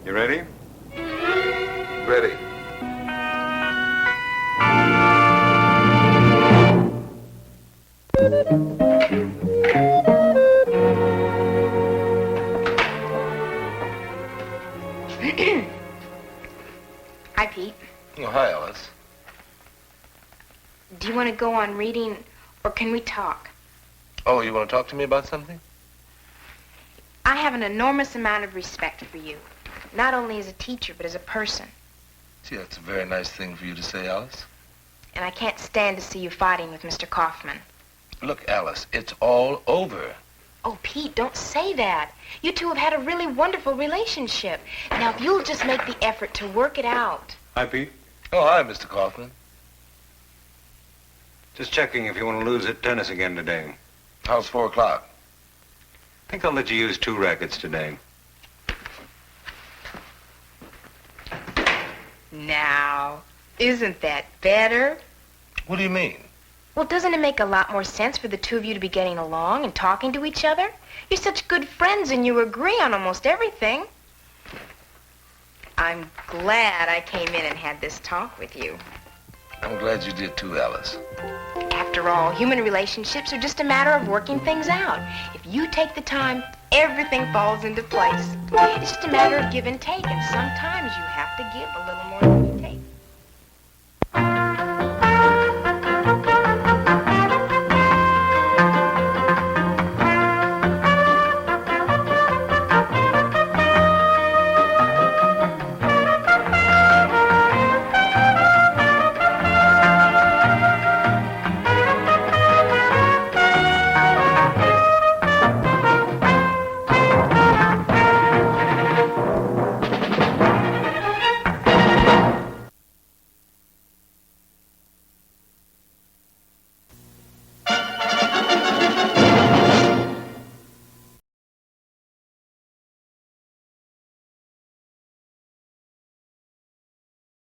S2: You ready?
S3: Ready.
S7: Hi, Pete.
S3: Oh, hi, Alice.
S7: Do you want to go on reading, or can we talk?
S3: Oh, you want to talk to me about something?
S7: I have an enormous amount of respect for you, not only as a teacher, but as a person.
S3: Gee, that's a very nice thing for you to say, Alice.
S7: And I can't stand to see you fighting with Mr. Kaufman.
S3: Look, Alice, it's all over.
S7: Oh, Pete, don't say that. You two have had a really wonderful relationship. Now, if you'll just make the effort to work it out.
S2: Hi, Pete.
S3: Oh, hi, Mr. Kaufman.
S2: Just checking if you want to lose at tennis again today.
S3: How's 4 o'clock?
S2: I think I'll let you use 2 rackets today.
S7: Now, isn't that better?
S3: What do you mean?
S7: Well, doesn't it make a lot more sense for the two of you to be getting along and talking to each other? You're such good friends and you agree on almost everything. I'm glad I came in and had this talk with you.
S3: I'm glad you did too, Alice.
S7: After all, human relationships are just a matter of working things out. If you take the time, everything falls into place. It's just a matter of give and take, and sometimes you have to give a little more